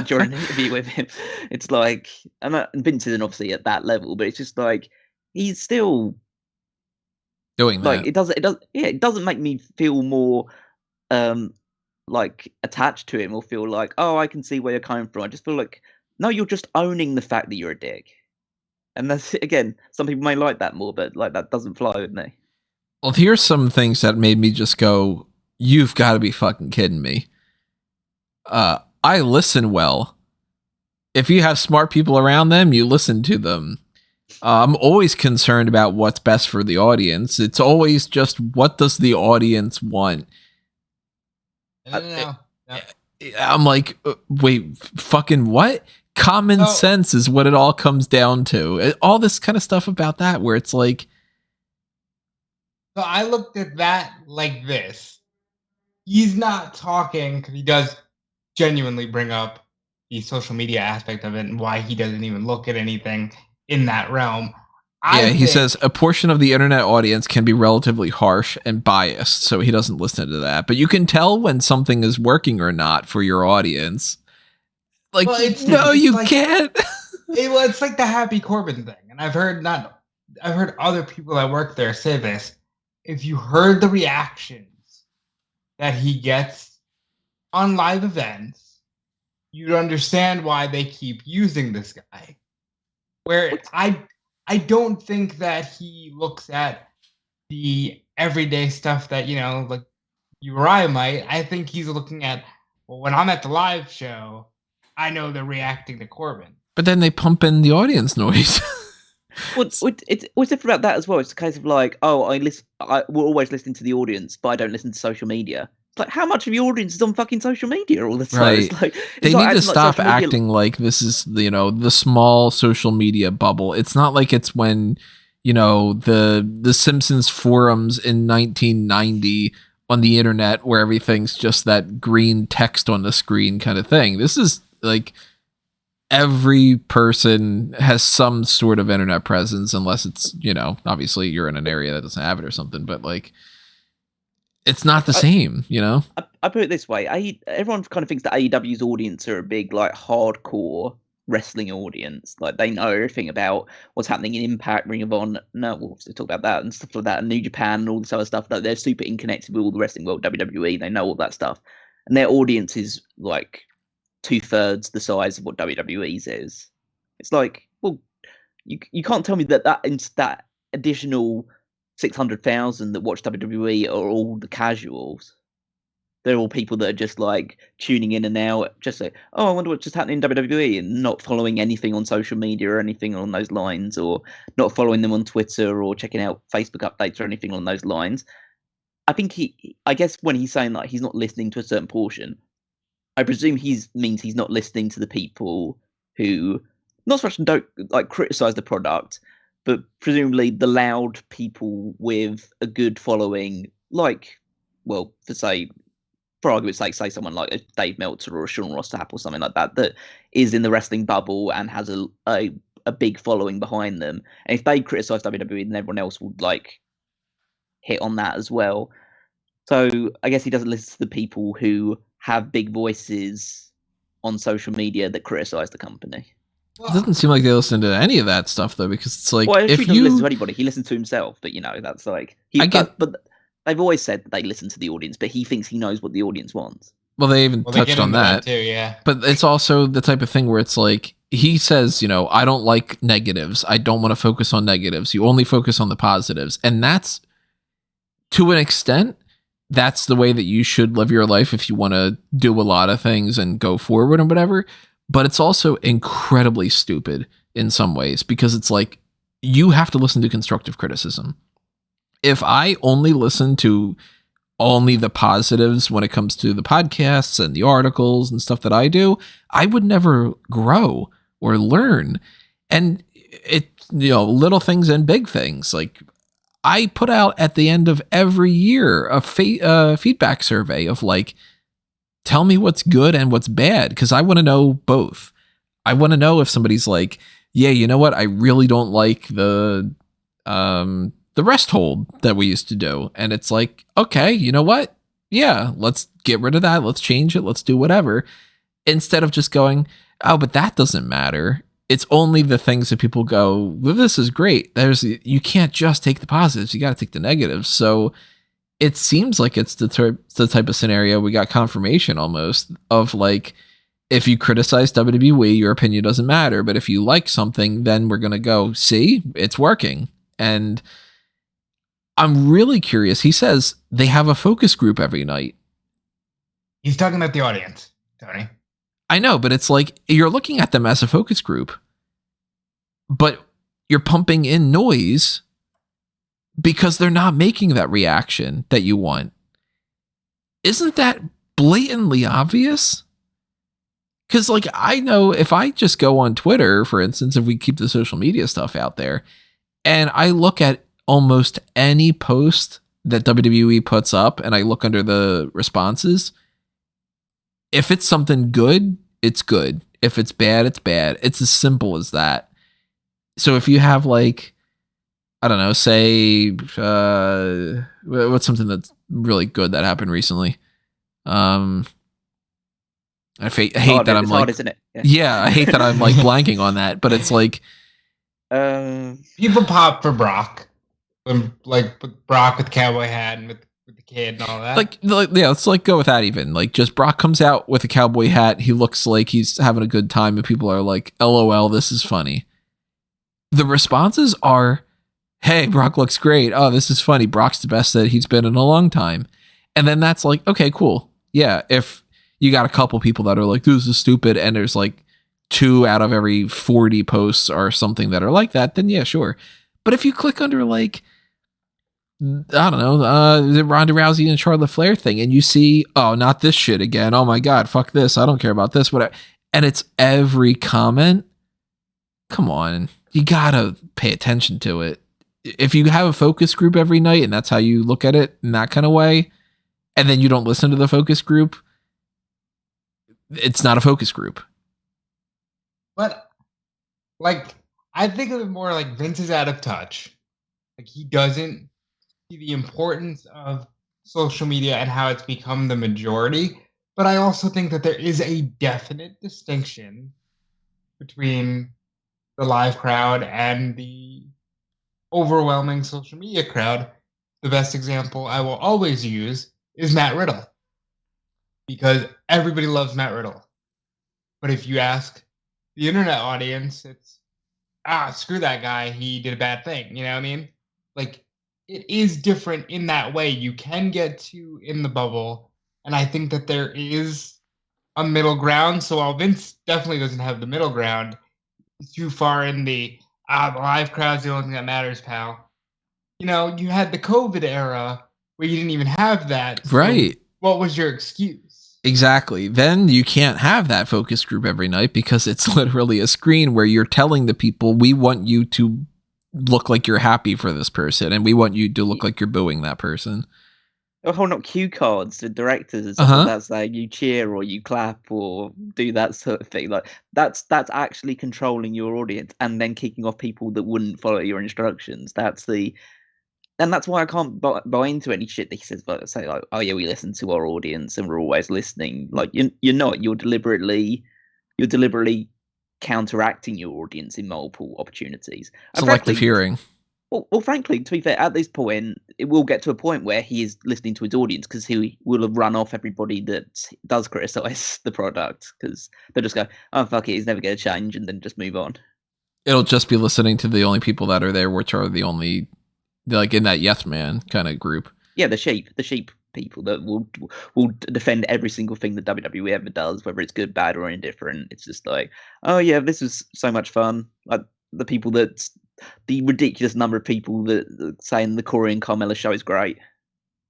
during an interview with him. It's like, and Vince isn't obviously at that level, but it's just like he's still doing that. Like it doesn't make me feel more like attached to him or feel like, I can see where you're coming from. I just feel like, no, you're just owning the fact that you're a dick. And that's, again, some people may like that more, but like that doesn't fly with me. Well, here's some things that made me just go, you've got to be fucking kidding me. I listen well. If you have smart people around them, you listen to them. I'm always concerned about what's best for the audience. It's always just, what does the audience want? No. I'm like, wait, fucking what? Common sense is what it all comes down to. All this kind of stuff about that, where it's like. So I looked at that like this. He's not talking, because he does genuinely bring up the social media aspect of it and why he doesn't even look at anything in that realm. He says a portion of the internet audience can be relatively harsh and biased, so he doesn't listen to that. But you can tell when something is working or not for your audience. Like, you can't. It's like the Happy Corbin thing, and I've heard other people that work there say this. If you heard the reactions that he gets on live events, you'd understand why they keep using this guy. Where I don't think that he looks at the everyday stuff that, like you or I might. I think he's looking at, well, when I'm at the live show, I know they're reacting to Corbin. But then they pump in the audience noise. What's different about that as well? It's a case of like, we're always listening to the audience, but I don't listen to social media. It's like, how much of your audience is on fucking social media all the time? Right. It's like, they need to stop acting like this is, the small social media bubble. It's not like it's when, the Simpsons forums in 1990 on the internet where everything's just that green text on the screen kind of thing. This is like every person has some sort of internet presence, unless it's, obviously you're in an area that doesn't have it or something, but like, it's not the same, I put it this way. Everyone kind of thinks that AEW's audience are a big, like, hardcore wrestling audience. Like, they know everything about what's happening in Impact, Ring of Honor. No, we'll talk about that and stuff like that, and New Japan and all this other stuff. Like, they're super connected with all the wrestling world, WWE. They know all that stuff. And their audience is, like, 2/3 the size of what WWE's is. It's like, well, you can't tell me that additional 600,000 that watch WWE are all the casuals. They're all people that are just like tuning in and out, just like, I wonder what's just happening in WWE, and not following anything on social media or anything on those lines, or not following them on Twitter or checking out Facebook updates or anything on those lines. I think I guess when he's saying like he's not listening to a certain portion, I presume means he's not listening to the people who not so much don't like criticize the product, but presumably the loud people with a good following, like, well, for argument's sake, say someone like a Dave Meltzer or a Sean Ross Sapp or something like that, that is in the wrestling bubble and has a big following behind them. And if they criticize WWE, then everyone else would like hit on that as well. So I guess he doesn't listen to the people who have big voices on social media that criticize the company. It doesn't seem like they listen to any of that stuff though, because it's like, if he doesn't listen to anybody, he listens to himself. But that's like but they've always said that they listen to the audience, but he thinks he knows what the audience wants. Well, they even touched on that too, yeah. But it's also the type of thing where it's like he says, I don't like negatives. I don't want to focus on negatives. You only focus on the positives, and that's to an extent. That's the way that you should live your life if you want to do a lot of things and go forward and whatever. But it's also incredibly stupid in some ways, because it's like you have to listen to constructive criticism. If I only listen to only the positives when it comes to the podcasts and the articles and stuff that I do, I would never grow or learn. And it, little things and big things. Like, I put out at the end of every year a feedback survey of like, tell me what's good and what's bad, because I want to know both. I want to know if somebody's like, yeah, you know what, I really don't like the rest hold that we used to do. And it's like, okay, you know what? Yeah, let's get rid of that. Let's change it. Let's do whatever. Instead of just going, oh, but that doesn't matter. It's only the things that people go, well, this is great. You can't just take the positives. You got to take the negatives. So it seems like it's the type of scenario we got confirmation almost of like, if you criticize WWE, your opinion doesn't matter. But if you like something, then we're going to go, see, it's working. And I'm really curious. He says they have a focus group every night. He's talking about the audience, Tony. I know, but it's like you're looking at them as a focus group, but you're pumping in noise because they're not making that reaction that you want. Isn't that blatantly obvious? Because, like, I know if I just go on Twitter, for instance, if we keep the social media stuff out there, and I look at almost any post that WWE puts up and I look under the responses, if it's something good, it's good. If it's bad, it's bad. It's as simple as that. So if you have like, I don't know, say, what's something that's really good that happened recently? I hate that I'm like, hard, isn't it? Yeah, I hate that I'm like blanking on that, but it's like, people pop for Brock, when like Brock with cowboy hat and with the kid and all that. Like, yeah, let's like go with that even. Like, just Brock comes out with a cowboy hat. He looks like he's having a good time, and people are like, "LOL, this is funny." The responses are, "Hey, Brock looks great. Oh, this is funny. Brock's the best that he's been in a long time." And then that's like, okay, cool. Yeah, if you got a couple people that are like, "This is stupid," and there's like 2 out of every 40 posts or something that are like that, then yeah, sure. But if you click under like, I don't know, the Ronda Rousey and Charlotte Flair thing, and you see, oh, not this shit again. Oh my God, fuck this. I don't care about this. Whatever. And it's every comment. Come on. You gotta pay attention to it. If you have a focus group every night and that's how you look at it in that kind of way, and then you don't listen to the focus group, it's not a focus group. But, like, I think of it more like Vince is out of touch. Like, he doesn't see the importance of social media and how it's become the majority. But I also think that there is a definite distinction between the live crowd and the overwhelming social media crowd. The best example I will always use is Matt Riddle, because everybody loves Matt Riddle. But if you ask the internet audience, it's, screw that guy, he did a bad thing. You know what I mean? Like, it is different in that way. You can get too in the bubble, and I think that there is a middle ground. So while Vince definitely doesn't have the middle ground, he's too far in the live crowd's the only thing that matters, pal. You know, you had the COVID era where you didn't even have that. So right. What was your excuse? Exactly. Then you can't have that focus group every night because it's literally a screen where you're telling the people, we want you to look like you're happy for this person, and we want you to look like you're booing that person. Or holding up cue cards to directors and stuff that's like you cheer or you clap or do that sort of thing. Like that's actually controlling your audience and then kicking off people that wouldn't follow your instructions. And that's why I can't buy into any shit that he says. Like, say like, oh yeah, we listen to our audience and we're always listening. Like you're not. You're deliberately counteracting your audience in multiple opportunities. Selective hearing. Well, frankly, to be fair, at this point, it will get to a point where he is listening to his audience because he will have run off everybody that does criticize the product because they'll just go, oh, fuck it, he's never going to change, and then just move on. It'll just be listening to the only people that are there, which are the only, like, in that yes man kind of group. Yeah, the sheep people that will defend every single thing that WWE ever does, whether it's good, bad, or indifferent. It's just like, oh yeah, this was so much fun. Like the ridiculous number of people that saying the Corey and Carmella show is great.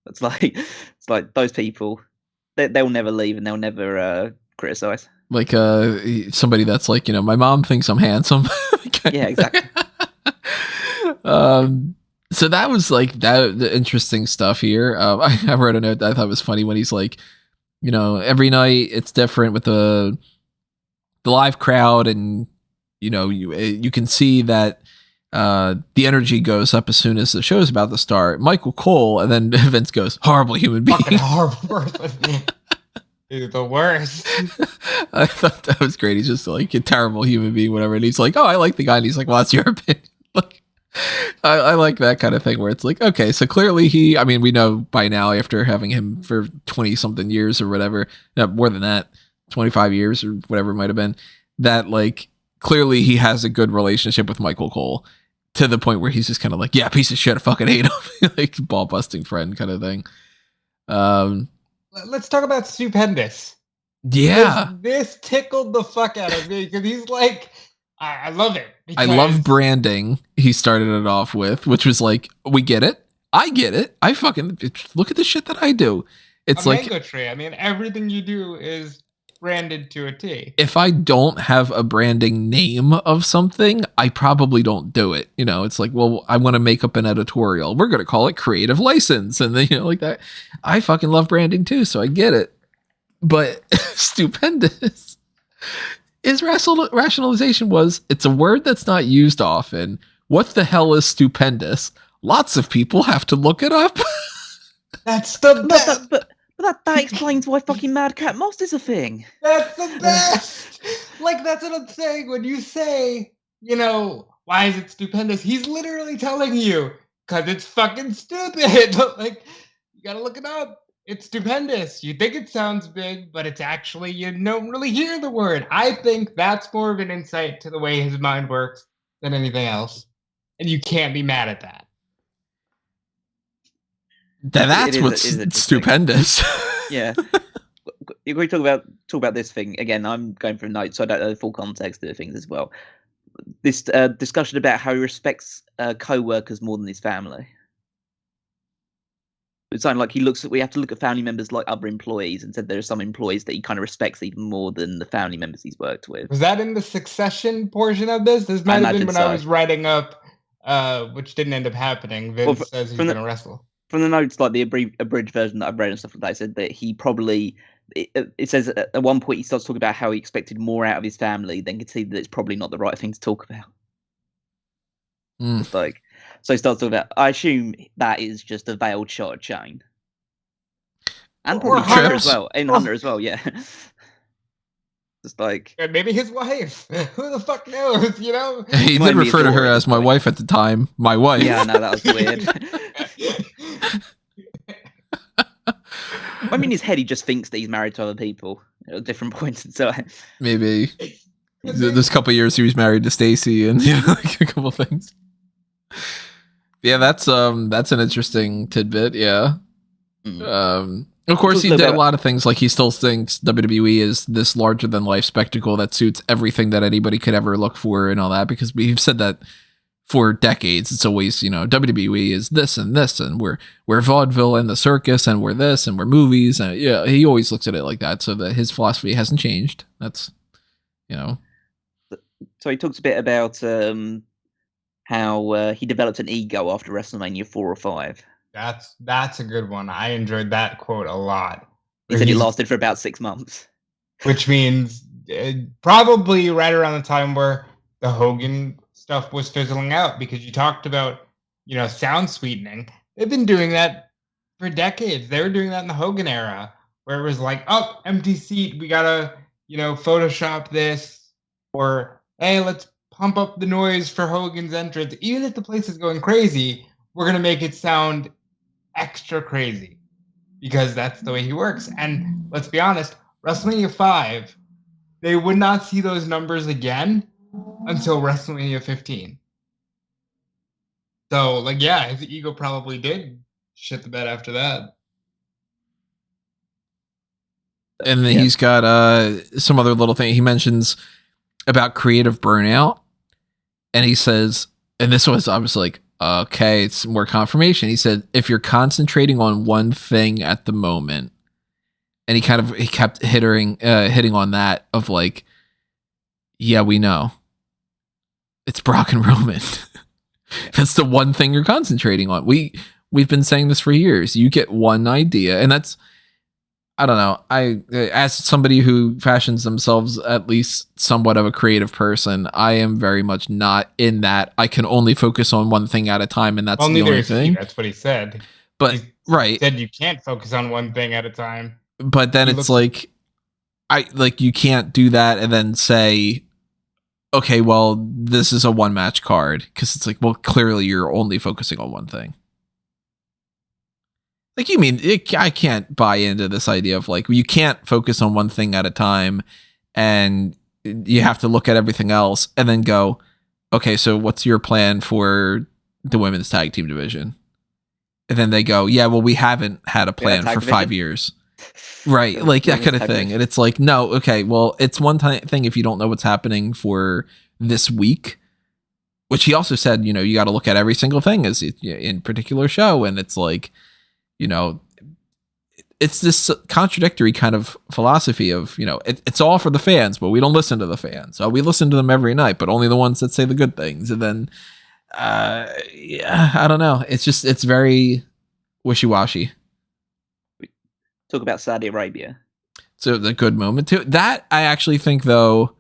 It's like those people, they'll never leave and they'll never criticize. Like somebody that's like, my mom thinks I'm handsome. Yeah, exactly. So that was like the interesting stuff here. I wrote a note that I thought was funny when he's like, every night it's different with the live crowd, and you can see that the energy goes up as soon as the show's about to start. Michael Cole, and then Vince goes, horrible human being. Fucking horrible person. Dude, the worst. I thought that was great. He's just like a terrible human being, whatever. And he's like, oh, I like the guy. And he's like, well, that's your opinion. Like, I like that kind of thing where it's like, okay, so clearly we know by now after having him for 20 something years or whatever, more than that, 25 years or whatever it might have been, that like clearly he has a good relationship with Michael Cole to the point where he's just kind of like, yeah, piece of shit, I fucking hate him. Like ball busting friend kind of thing. Let's talk about Stupendous. Yeah. This tickled the fuck out of me because he's like, I love it. I love branding. He started it off with, which was like, we get it. I get it. I fucking look at the shit that I do. It's like Mango Tree. I mean, everything you do is branded to a T. If I don't have a branding name of something, I probably don't do it. It's like, well, I want to make up an editorial. We're going to call it Creative License. And then, like that. I fucking love branding too, so I get it. But Stupendous, his rationalization was, it's a word that's not used often. What the hell is stupendous? Lots of people have to look it up. That's the best. But that explains why fucking Madcap Moss is a thing. That's the best. Like, that's what I'm saying. When you say, why is it stupendous? He's literally telling you, because it's fucking stupid. Like, you gotta look it up. It's stupendous. You think it sounds big, but it's actually, you don't really hear the word. I think that's more of an insight to the way his mind works than anything else. And you can't be mad at that. That's what's stupendous. Yeah. We talk about this thing again. I'm going from notes, so I don't know the full context of the things as well. This discussion about how he respects co-workers more than his family. It's something like we have to look at family members like other employees, and said there are some employees that he kind of respects even more than the family members he's worked with. Was that in the Succession portion of this? This might have been when I was writing up, which didn't end up happening. Vince says he's going to wrestle. From the notes, like the abridged version that I've read and stuff like that, I said that he probably, it says at one point he starts talking about how he expected more out of his family, then could see that it's probably not the right thing to talk about. It's like, so he starts talking about, I assume that is just a veiled shot of Shane. And probably Hunter as well. And Hunter as well, yeah. Just like... maybe his wife. Who the fuck knows, He did refer to her as my wife at the time. My wife. Yeah, no, that was weird. I mean, in his head, he just thinks that he's married to other people at different points in time. Maybe. This couple of years he was married to Stacy and like a couple of things. Yeah, that's an interesting tidbit, yeah. Of course, he did a lot of things. Like, he still thinks WWE is this larger than life spectacle that suits everything that anybody could ever look for and all that, because we've said that for decades. It's always, WWE is this, and we're vaudeville and the circus, and we're this, and we're movies. And yeah, he always looks at it like that. So that his philosophy hasn't changed. That's, So he talks a bit about how he developed an ego after WrestleMania 4 or 5. That's a good one. I enjoyed that quote a lot. He said it lasted for about 6 months. Which means probably right around the time where the Hogan stuff was fizzling out, because you talked about, sound sweetening. They've been doing that for decades. They were doing that in the Hogan era, where it was like, oh, empty seat, we gotta, Photoshop this, or hey, let's pump up the noise for Hogan's entrance. Even if the place is going crazy, we're gonna make it sound extra crazy, because that's the way he works. And let's be honest, WrestleMania 5, they would not see those numbers again until WrestleMania 15. So, like, yeah, his ego probably did shit the bed after that. And then he's got some other little thing. He mentions about creative burnout. And he says, and this was, I was like, Okay, it's more confirmation. He said, if you're concentrating on one thing at the moment, and he kept hitting on that of like, yeah, we know. It's Brock and Roman. That's the one thing you're concentrating on. We've been saying this for years. You get one idea, and that's, I don't know. As somebody who fashions themselves at least somewhat of a creative person, I am very much not in that. I can only focus on one thing at a time, and that's the only thing. That's what he said. But he said you can't focus on one thing at a time. But then it's like, you can't do that and then say, okay, well, this is a one match card, because it's like, well, clearly you're only focusing on one thing. Like, you mean, I can't buy into this idea of like, you can't focus on one thing at a time and you have to look at everything else and then go, okay, so what's your plan for the women's tag team division? And then they go, yeah, well, we haven't had a plan for 5 years. Right. Like that kind of thing. And it's like, no, okay, well, it's one thing if you don't know what's happening for this week, which he also said, you got to look at every single thing as in particular show. And it's like, it's this contradictory kind of philosophy of, it's all for the fans, but we don't listen to the fans. We listen to them every night, but only the ones that say the good things. And then, I don't know. It's very wishy-washy. Talk about Saudi Arabia. So the good moment too. That I actually think though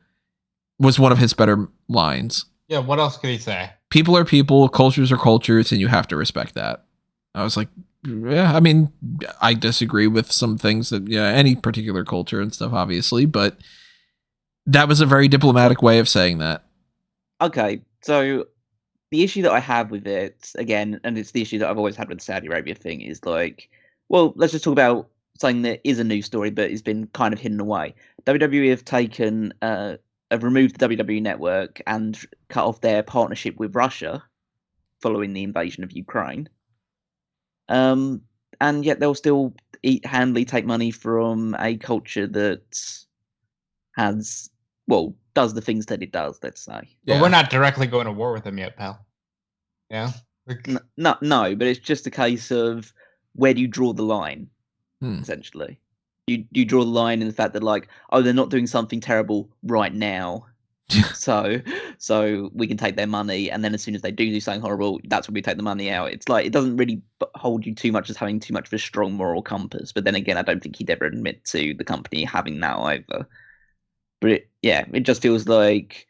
was one of his better lines. Yeah. What else could he say? People are people, cultures are cultures, and you have to respect that. I was like, yeah, I mean, I disagree with some things that, any particular culture and stuff, obviously, but that was a very diplomatic way of saying that. Okay, so the issue that I have with it, again, and it's the issue that I've always had with the Saudi Arabia thing, is like, well, let's just talk about something that is a news story, but has been kind of hidden away. WWE have removed the WWE network and cut off their partnership with Russia following the invasion of Ukraine. And yet they'll still handily take money from a culture that does the things that it does, let's say. Well, we're not directly going to war with them yet, pal. Yeah? No, but it's just a case of where do you draw the line, essentially. You draw the line in the fact that, like, they're not doing something terrible right now, so we can take their money, and then as soon as they do something horrible, that's when we take the money out. It's like, it doesn't really hold you too much as having too much of a strong moral compass, but then again, I don't think he'd ever admit to the company having that either. But it just feels like,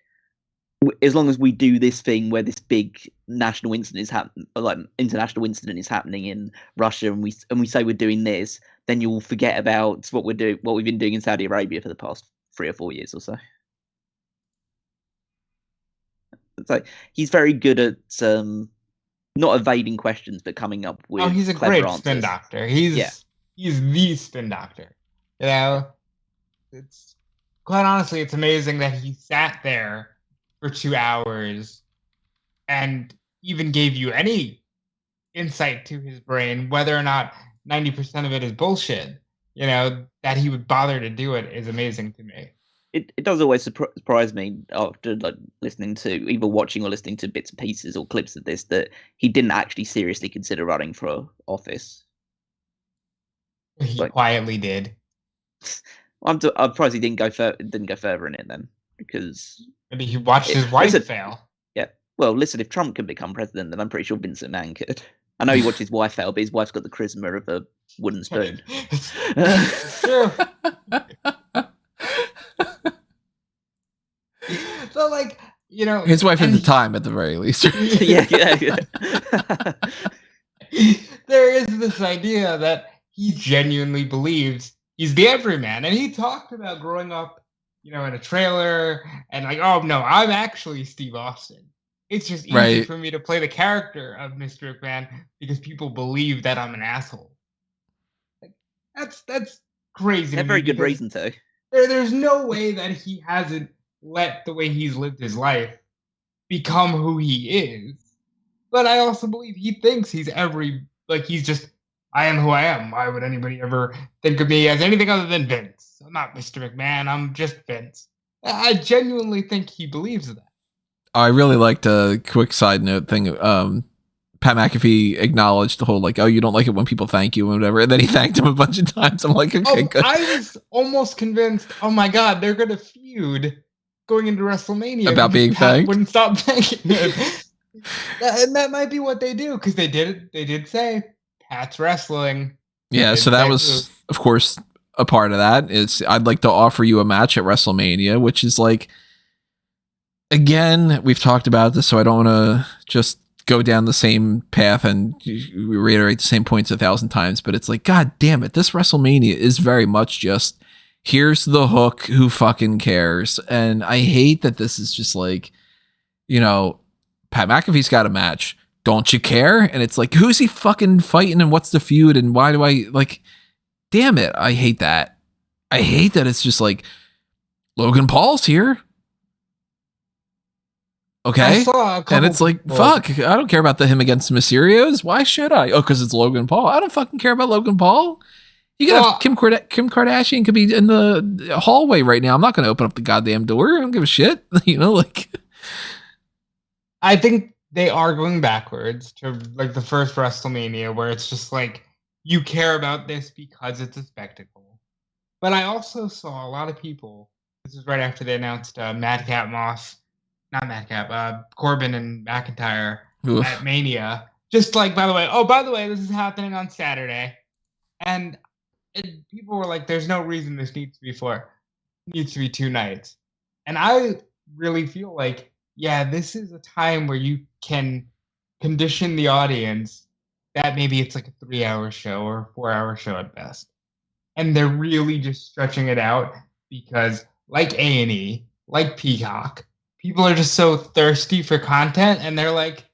as long as we do this thing where this big national incident is international incident is happening in Russia, and we say we're doing this, then you'll forget about what we've been doing in Saudi Arabia for the past 3 or 4 years or so. So he's very good at not evading questions, but coming up with. He's a great spin doctor. He's the spin doctor. It's quite honestly, it's amazing that he sat there for 2 hours and even gave you any insight to his brain, whether or not 90% of it is bullshit. That he would bother to do it is amazing to me. It does always surprise me after listening to, either watching or listening to bits and pieces or clips of this, that he didn't actually seriously consider running for office. He quietly did. I'm surprised he didn't go further in it then, because maybe he watched his wife fail. Yeah. Well, listen, if Trump can become president, then I'm pretty sure Vince McMahon could. I know he watched his wife fail, but his wife's got the charisma of a wooden spoon. It's true. So, his wife at the time, at the very least. yeah. There is this idea that he genuinely believes he's the everyman, and he talked about growing up, in a trailer, and oh no, I'm actually Steve Austin. It's just easy for me to play the character of Mr. McMahon because people believe that I'm an asshole. That's crazy. A very good reason to. There's no way that he hasn't let the way he's lived his life become who he is. But I also believe he thinks he's he's just, I am who I am. Why would anybody ever think of me as anything other than Vince? I'm not Mr. McMahon. I'm just Vince. I genuinely think he believes that. I really liked a quick side note thing. Pat McAfee acknowledged the whole like, oh, you don't like it when people thank you and whatever, and then he thanked him a bunch of times. I'm like, okay, good. I was almost convinced, oh my god, they're gonna feud going into WrestleMania about being Pat thanked. wouldn't stop thanking him. And that might be what they do, because they did say Pat's wrestling. Yeah, so that was, of course, a part of that. Is I'd like to offer you a match at WrestleMania, which is like, again, we've talked about this, so I don't want to just go down the same path and reiterate the same points 1,000 times, but it's like, god damn it, this WrestleMania is very much just, here's the hook, who fucking cares? And I hate that this is just like, you know, Pat McAfee's got a match, don't you care? And it's like, who's he fucking fighting and what's the feud and why do I, like, damn it, I hate that. I hate that it's just like, Logan Paul's here. Okay, and it's like, fuck, I don't care about him against Mysterios. Why should I? Oh, because it's Logan Paul. I don't fucking care about Logan Paul. You could have Kim Kardashian could be in the hallway right now. I'm not going to open up the goddamn door. I don't give a shit. You know, like. I think they are going backwards to like the first WrestleMania, where it's just like, you care about this because it's a spectacle. But I also saw a lot of people. This is right after they announced Madcap Moss. Not Madcap, Corbin and McIntyre at Mania. Just like, by the way, this is happening on Saturday. And people were like, there's no reason this needs to be It needs to be 2 nights. And I really feel like, yeah, this is a time where you can condition the audience that maybe it's like a 3-hour show or a 4-hour show at best. And they're really just stretching it out because, like A&E, like Peacock, people are just so thirsty for content, and they're like,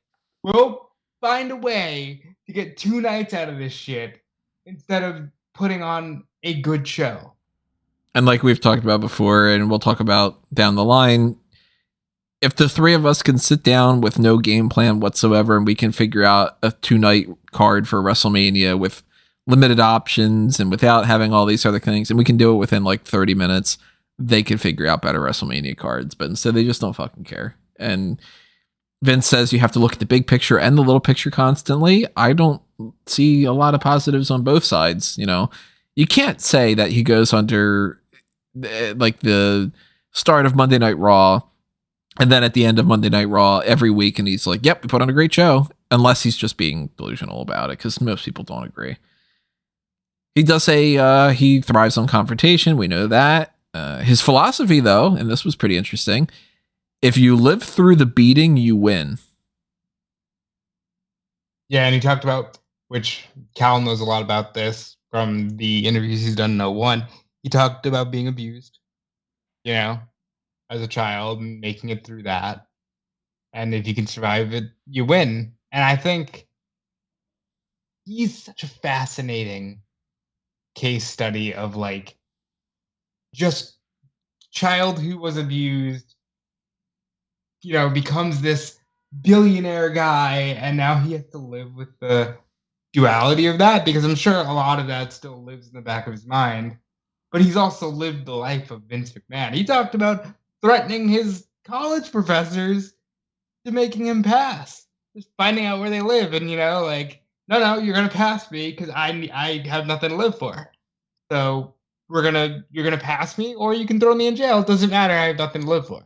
we'll find a way to get 2 nights out of this shit instead of putting on a good show. And like we've talked about before, and we'll talk about down the line, if the 3 of us can sit down with no game plan whatsoever and we can figure out a 2-night card for WrestleMania with limited options and without having all these other things, and we can do it within like 30 minutes, they could figure out better WrestleMania cards, but instead they just don't fucking care. And Vince says you have to look at the big picture and the little picture constantly. I don't see a lot of positives on both sides. You know, you can't say that he goes under like the start of Monday Night Raw and then at the end of Monday Night Raw every week, and he's like, yep, we put on a great show, unless he's just being delusional about it, because most people don't agree. He does say he thrives on confrontation. We know that. His philosophy, though, and this was pretty interesting, if you live through the beating, you win. Yeah, and he talked about, which Cal knows a lot about this from the interviews he's done in 01. He talked about being abused, you know, as a child and making it through that. And if you can survive it, you win. And I think he's such a fascinating case study of like just child who was abused, you know, becomes this billionaire guy, and now he has to live with the duality of that, because I'm sure a lot of that still lives in the back of his mind. But he's also lived the life of Vince McMahon. He talked about threatening his college professors to making him pass, just finding out where they live, and, you know, like, no, you're gonna pass me because I have nothing to live for. So you're gonna pass me, or you can throw me in jail. It doesn't matter. I have nothing to live for.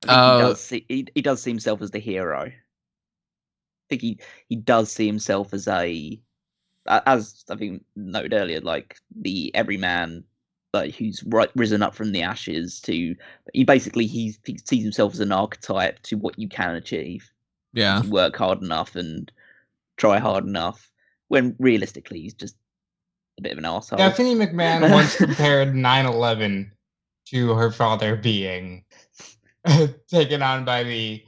He does see himself as the hero. I think he does see himself as as I think noted earlier, like the everyman, like who's risen up from the ashes. He sees himself as an archetype to what you can achieve. Yeah, if you work hard enough and try hard enough. When realistically, he's just a bit of an asshole. Stephanie McMahon once compared 9/11 to her father being taken on by the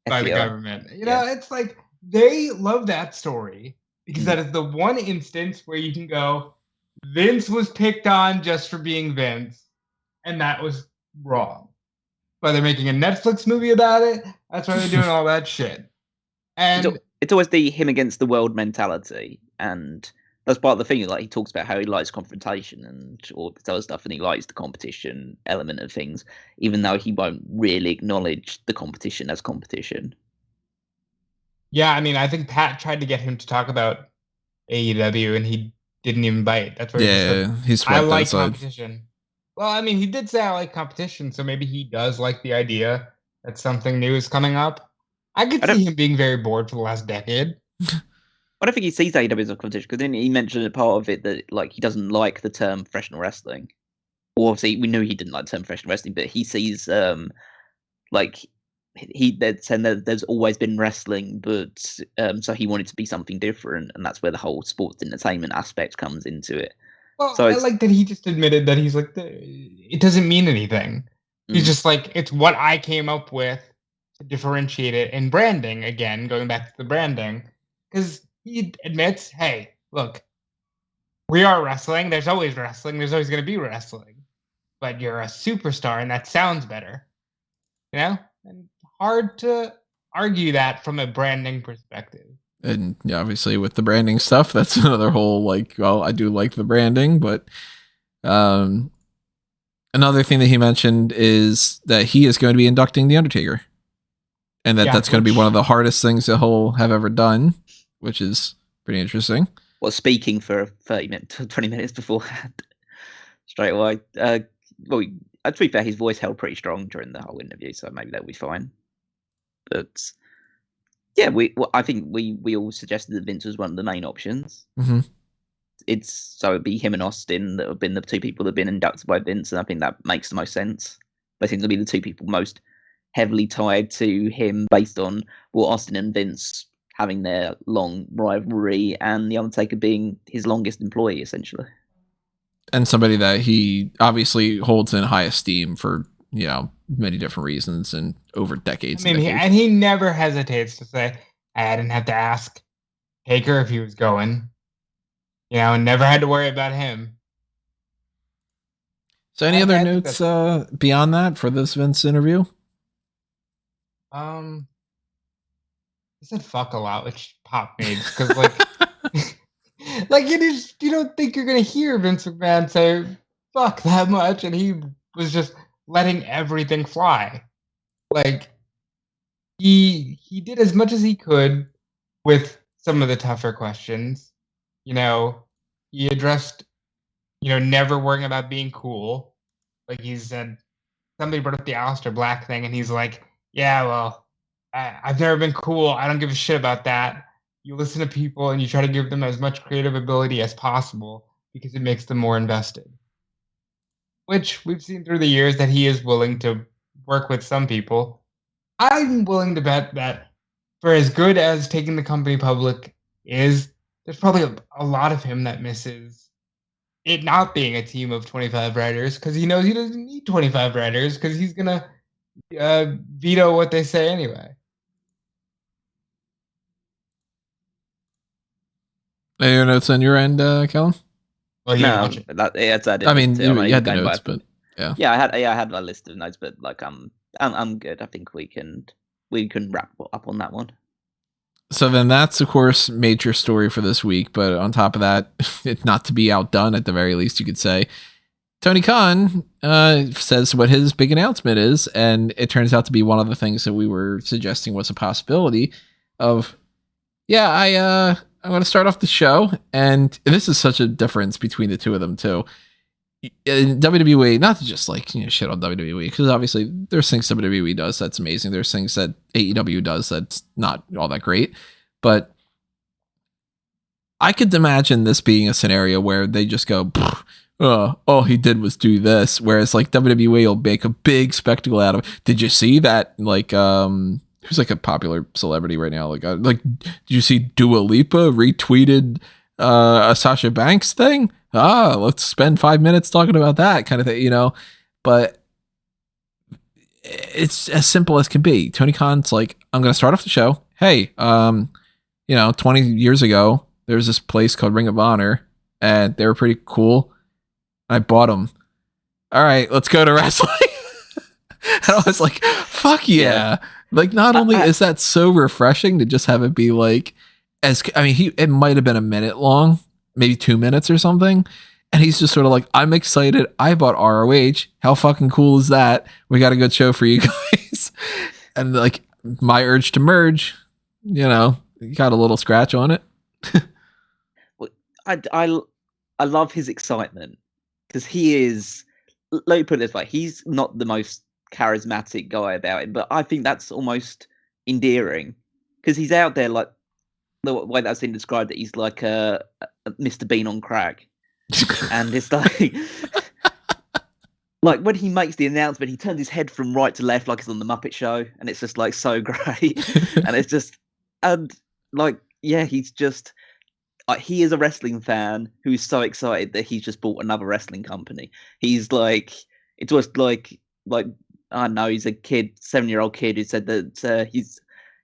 government. You know, it's like they love that story because that is the one instance where you can go, Vince was picked on just for being Vince, and that was wrong. But they're making a Netflix movie about it. That's why they're doing all that shit. And it's always the him against the world mentality, and That's part of the thing. Like, he talks about how he likes confrontation and all this other stuff, and he likes the competition element of things, even though he won't really acknowledge the competition as competition. Yeah, I mean, I think Pat tried to get him to talk about AEW, and he didn't even bite. That's where he said, he's I like competition. Well, I mean, he did say I like competition, so maybe he does like the idea that something new is coming up. I could see him being very bored for the last decade. I don't think he sees AEW as a competition, because then he mentioned a part of it that, like, he doesn't like the term professional wrestling. Well, obviously, we knew he didn't like the term professional wrestling, but he sees, like, saying that there's always been wrestling, but so he wanted to be something different, and that's where the whole sports entertainment aspect comes into it. Well, so I like that he just admitted that he's like, it doesn't mean anything. He's just like, it's what I came up with to differentiate it in branding. Again, going back to the branding, because he admits, hey, look, we are wrestling. There's always wrestling. There's always going to be wrestling. But you're a superstar, and that sounds better. You know? And hard to argue that from a branding perspective. And yeah, obviously with the branding stuff, that's another whole, like, well, I do like the branding, but another thing that he mentioned is that he is going to be inducting The Undertaker. And that's going to be one of the hardest things that he'll have ever done, which is pretty interesting. Well, speaking for 30 minutes, 20 minutes beforehand, straight away. Well, to be fair, his voice held pretty strong during the whole interview, so maybe that'll be fine. But yeah, I think we all suggested that Vince was one of the main options. Mm-hmm. So it'd be him and Austin that have been the two people that have been inducted by Vince, and I think that makes the most sense. They seem to be the two people most heavily tied to him, based on Austin and Vince having their long rivalry, and The Undertaker being his longest employee, essentially. And somebody that he obviously holds in high esteem for, many different reasons and over decades. I mean, he never hesitates to say, I didn't have to ask Taker if he was going, and never had to worry about him. So any other notes beyond that for this Vince interview? He said fuck a lot, which Pop made, because you don't think you're gonna hear Vince McMahon say fuck that much, and he was just letting everything fly. Like, he did as much as he could with some of the tougher questions. He addressed, never worrying about being cool. Like, he said, somebody brought up the Aleister Black thing, and he's like, yeah, well, I've never been cool. I don't give a shit about that. You listen to people and you try to give them as much creative ability as possible because it makes them more invested. Which we've seen through the years that he is willing to work with some people. I'm willing to bet that for as good as taking the company public is, there's probably a lot of him that misses it not being a team of 25 writers, because he knows he doesn't need 25 writers, because he's going to veto what they say anyway. Any notes on your end, Kellen? Well, no, I mean, you had the notes, but yeah, I had a list of notes, but like I'm good. I think we can wrap up on that one. So then that's, of course, major story for this week. But on top of that, it's not to be outdone, at the very least, you could say, Tony Khan says what his big announcement is, and it turns out to be one of the things that we were suggesting was a possibility of, I'm going to start off the show, and this is such a difference between the two of them, too. In WWE, not to just shit on WWE, because obviously there's things WWE does that's amazing. There's things that AEW does that's not all that great. But I could imagine this being a scenario where they just go, all he did was do this. Whereas WWE will make a big spectacle out of it. Did you see that? Who's a popular celebrity right now? Did you see Dua Lipa retweeted a Sasha Banks thing? Let's spend 5 minutes talking about that kind of thing, But it's as simple as can be. Tony Khan's like, I'm going to start off the show. Hey, 20 years ago, there was this place called Ring of Honor, and they were pretty cool. I bought them. All right, let's go to wrestling. And I was like, fuck yeah. Not only is that so refreshing to just have it be it might have been a minute long, maybe 2 minutes or something. And he's just sort of like, I'm excited. I bought ROH. How fucking cool is that? We got a good show for you guys. And like my urge to merge, got a little scratch on it. Well, I love his excitement because he is, let me put it this way, he's not the most charismatic guy about it, but I think that's almost endearing because he's out there like the way that's been described, that he's like a Mr. Bean on crack. And it's like when he makes the announcement, he turns his head from right to left like it's on the Muppet Show, and it's just like so great. And it's just, and like, yeah, he's just, he is a wrestling fan who's so excited that he's just bought another wrestling company. He's like, it's just like I don't know, he's a kid, 7-year-old kid who said that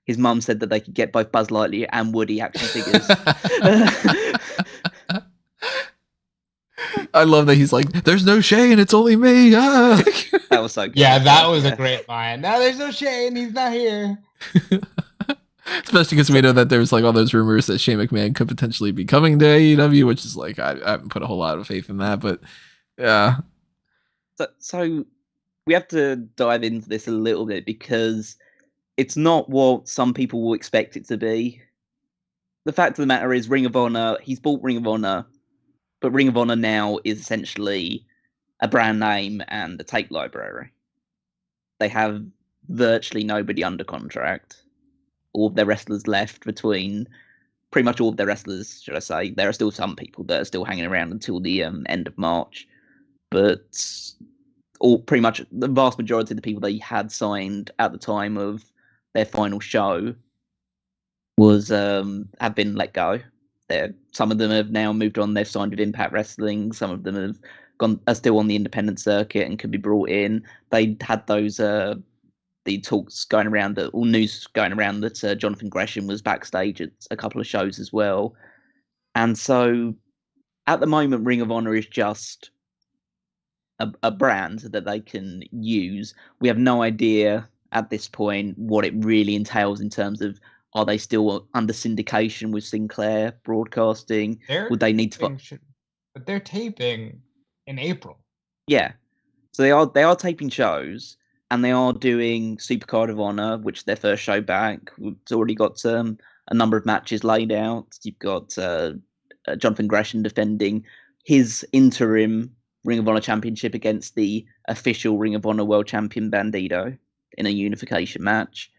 his mum said that they could get both Buzz Lightyear and Woody action figures. I love that he's like, there's no Shane, it's only me. Ah. That was so good. Yeah, that was a great line. No, there's no Shane, he's not here. Especially because we know that there's like all those rumors that Shane McMahon could potentially be coming to AEW, which is like, I haven't put a whole lot of faith in that, but yeah. So we have to dive into this a little bit because it's not what some people will expect it to be. The fact of the matter is, Ring of Honor, he's bought Ring of Honor, but Ring of Honor now is essentially a brand name and a tape library. They have virtually nobody under contract. All of their wrestlers left, between pretty much all of their wrestlers, should I say. There are still some people that are still hanging around until the end of March. But pretty much the vast majority of the people they had signed at the time of their final show have been let go. Some of them have now moved on. They've signed with Impact Wrestling. Some of them are still on the independent circuit and could be brought in. They had those the talks going around, all news going around that Jonathan Gresham was backstage at a couple of shows as well. And so at the moment, Ring of Honor is just a brand that they can use. We have no idea at this point what it really entails in terms of, are they still under syndication with Sinclair Broadcasting? Would they need to? But they're taping in April. Yeah, so they are taping shows, and they are doing Supercard of Honor, which is their first show back. It's already got a number of matches laid out. You've got Jonathan Gresham defending his interim Ring of Honor championship against the official Ring of Honor World Champion Bandito in a unification match.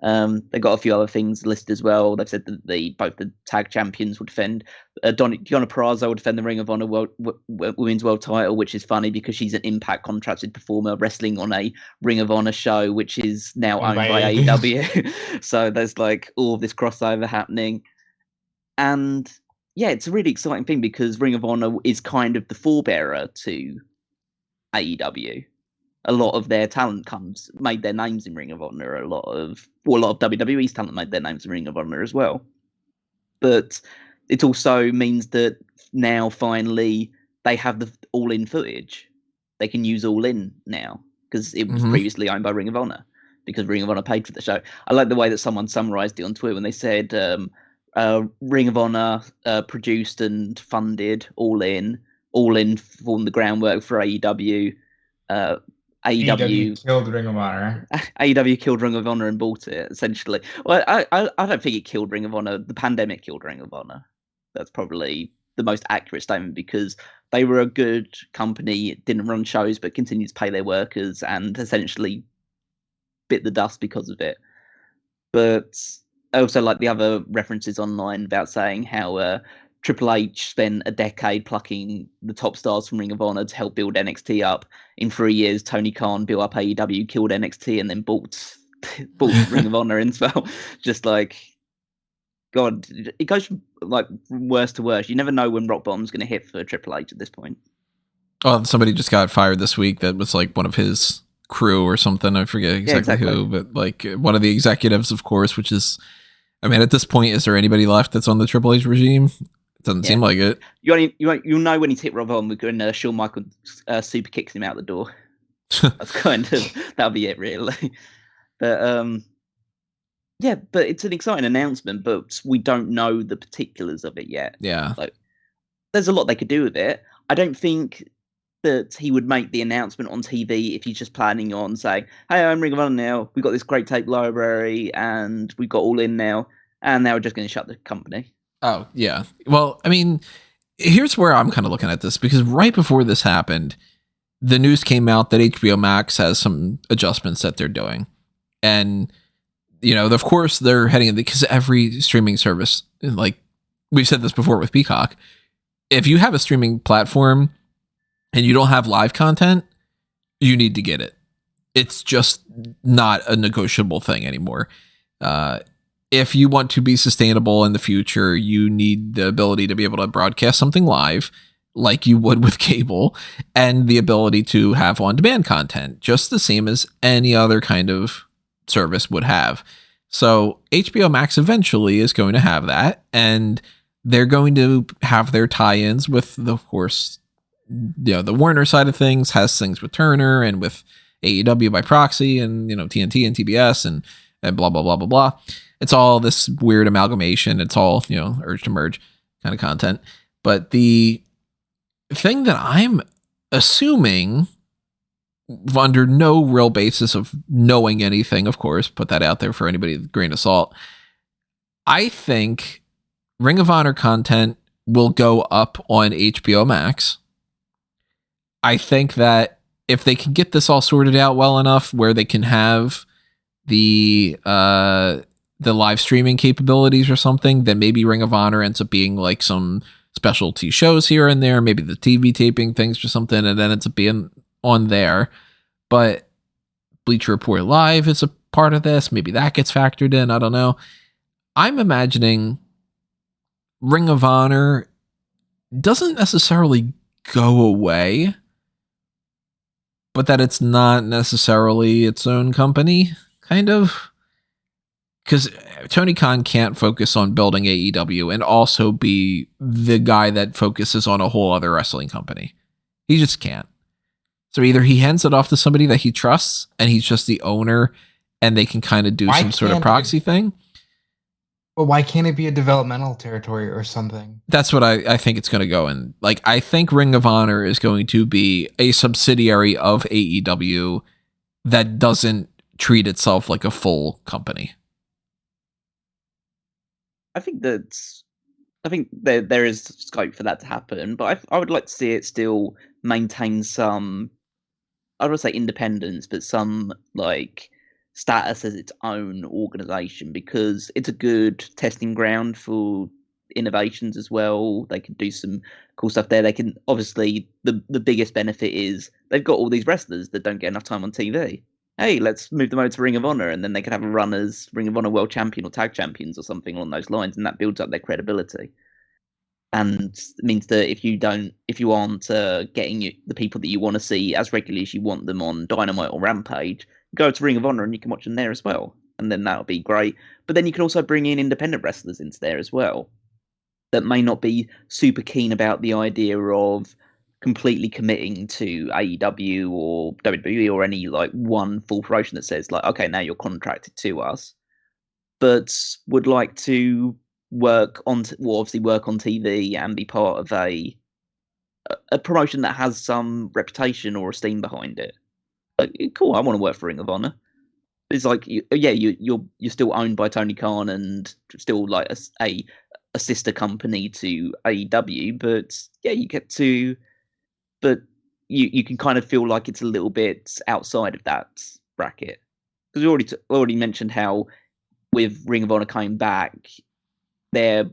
They've got a few other things listed as well. They've said that both the tag champions will defend. Deonna Purrazzo will defend the Ring of Honor Women's World title, which is funny because she's an Impact contracted performer wrestling on a Ring of Honor show, which is now owned by AEW. So there's like all of this crossover happening. And yeah, it's a really exciting thing because Ring of Honor is kind of the forebearer to AEW. A lot of their talent made their names in Ring of Honor. A lot of WWE's talent made their names in Ring of Honor as well. But it also means that now finally they have the all-in footage. They can use all-in now because it was previously owned by Ring of Honor because Ring of Honor paid for the show. I like the way that someone summarized it on Twitter when they said Ring of Honor produced and funded all-in formed the groundwork for AEW. AEW killed Ring of Honor. AEW killed Ring of Honor and bought it, essentially. Well, I don't think it killed Ring of Honor. The pandemic killed Ring of Honor. That's probably the most accurate statement because they were a good company, didn't run shows, but continued to pay their workers and essentially bit the dust because of it. But I also like the other references online about saying how Triple H spent a decade plucking the top stars from Ring of Honor to help build NXT up. In 3 years, Tony Khan built up AEW, killed NXT, and then bought Ring of Honor as well. Just like, God, it goes from worst to worst. You never know when rock bottom's going to hit for Triple H at this point. Oh, somebody just got fired this week that was like one of his crew or something. I forget exactly who, but like one of the executives, of course, which is, I mean, at this point, is there anybody left that's on the Triple H regime? It doesn't seem like it. You'll know when he's hit Rob on when Shawn Michaels super kicks him out the door. That's kind of, that'll be it, really. But but it's an exciting announcement, but we don't know the particulars of it yet. Yeah. Like, there's a lot they could do with it. I don't think that he would make the announcement on TV if he's just planning on saying, "Hey, I'm Ring of Honor now. We've got this great tape library, and we've got all in now, and now we're just going to shut the company." Oh, yeah. Well, I mean, here's where I'm kind of looking at this, because right before this happened, the news came out that HBO Max has some adjustments that they're doing. And, you know, of course, they're heading in because every streaming service, like we've said this before with Peacock, if you have a streaming platform and you don't have live content, you need to get it. It's just not a negotiable thing anymore. If you want to be sustainable in the future, you need the ability to be able to broadcast something live like you would with cable, and the ability to have on-demand content, just the same as any other kind of service would have. So HBO Max eventually is going to have that, and they're going to have their tie-ins with, of course, you know, the Warner side of things has things with Turner and with AEW by proxy, and, you know, TNT and TBS and blah, blah, blah, blah, blah. It's all this weird amalgamation. It's all, you know, urge to merge kind of content. But the thing that I'm assuming, under no real basis of knowing anything, of course, put that out there for anybody with a grain of salt, I think Ring of Honor content will go up on HBO Max. I think that if they can get this all sorted out well enough where they can have the live streaming capabilities or something, then maybe Ring of Honor ends up being like some specialty shows here and there, maybe the TV taping things or something, and then ends up being on there. But Bleacher Report Live is a part of this. Maybe that gets factored in. I don't know. I'm imagining Ring of Honor doesn't necessarily go away, but that it's not necessarily its own company, kind of. Because Tony Khan can't focus on building AEW and also be the guy that focuses on a whole other wrestling company. He just can't. So either he hands it off to somebody that he trusts and he's just the owner and they can kind of do some sort of proxy thing. Well, why can't it be a developmental territory or something? That's what I think it's going to go in. Like, I think Ring of Honor is going to be a subsidiary of AEW that doesn't treat itself like a full company. I think there is scope for that to happen, but I would like to see it still maintain some, I don't want to say independence, but some like status as its own organization, because it's a good testing ground for innovations as well. They can do some cool stuff there. They can, obviously, the biggest benefit is they've got all these wrestlers that don't get enough time on TV. Hey, let's move them over to Ring of Honor, and then they can have a run as Ring of Honor World Champion or Tag Champions or something along those lines, and that builds up their credibility. And it means that if you aren't getting the people that you want to see as regularly as you want them on Dynamite or Rampage, go to Ring of Honor and you can watch them there as well. And then that'll be great. But then you can also bring in independent wrestlers into there as well that may not be super keen about the idea of completely committing to AEW or WWE or any like one full promotion that says like, okay, now you're contracted to us, but would like to work on TV and be part of a promotion that has some reputation or esteem behind it. Like, cool, I want to work for Ring of Honor. It's like, you're still owned by Tony Khan and still like a sister company to AEW, but yeah, you get to, but you can kind of feel like it's a little bit outside of that bracket, because we already mentioned how with Ring of Honor coming back, their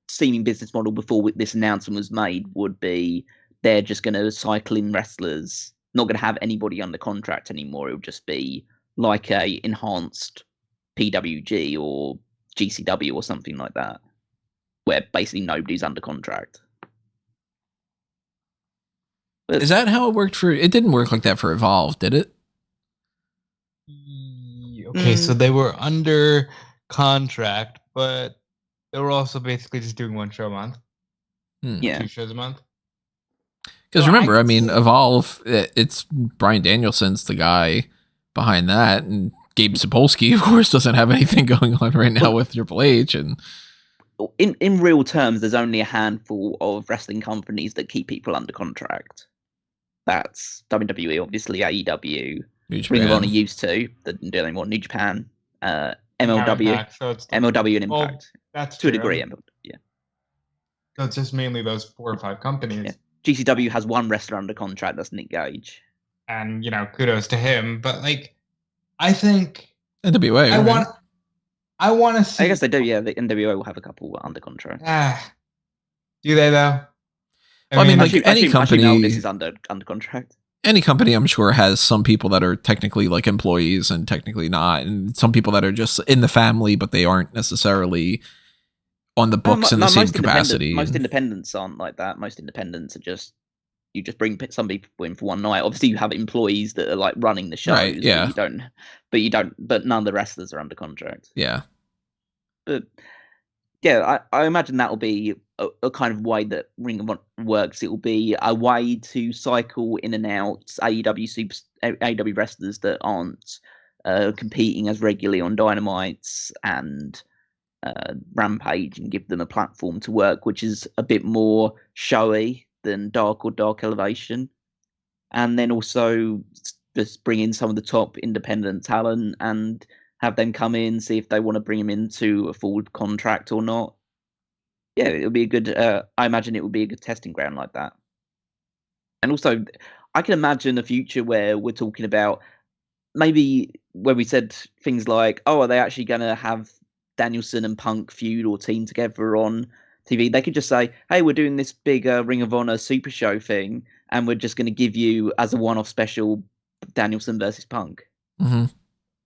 seeming business model before this announcement was made would be they're just going to cycle in wrestlers, not going to have anybody under contract anymore. It would just be like a enhanced PWG or GCW or something like that, where basically nobody's under contract. But is that how it worked for? It didn't work like that for Evolve, did it? Okay, so they were under contract, but they were also basically just doing one show a month. Yeah, 2 shows a month. Because remember, I mean, Evolve, it's Bryan Danielson's the guy behind that, and Gabe Sapolsky, of course, doesn't have anything going on right now with Triple H. And in real terms, there's only a handful of wrestling companies that keep people under contract. That's WWE, obviously, AEW, Ring of Honor used to, they didn't do it anymore. New Japan, MLW, Impact, so it's MLW and Impact. That's to true. a degree, yeah. So it's just mainly those 4 or 5 companies. Yeah. GCW has one wrestler under contract, that's Nick Gage. And, kudos to him. But, I think... NWA, I want to see... I guess they do, yeah. The NWA will have a couple under contract. Do they, though? I mean, any company... This is under contract. Any company, I'm sure, has some people that are technically employees and technically not, and some people that are just in the family, but they aren't necessarily on the books in the same capacity. Most independents aren't like that. Most independents are just, you just bring some people in for one night. Obviously, you have employees that are running the shows. Right, yeah. But none of the wrestlers are under contract. Yeah. But yeah, I imagine that will be a kind of way that Ring of Honor works. It will be a way to cycle in and out AEW wrestlers that aren't competing as regularly on Dynamites and Rampage, and give them a platform to work, which is a bit more showy than Dark or Dark Elevation. And then also just bring in some of the top independent talent and have them come in, see if they want to bring them into a full contract or not. Yeah, it'll be a good. I imagine it will be a good testing ground like that. And also, I can imagine a future where we're talking about maybe when we said things like, "Oh, are they actually going to have Danielson and Punk feud or team together on TV?" They could just say, "Hey, we're doing this big Ring of Honor Super Show thing, and we're just going to give you as a one-off special Danielson versus Punk." Mm-hmm.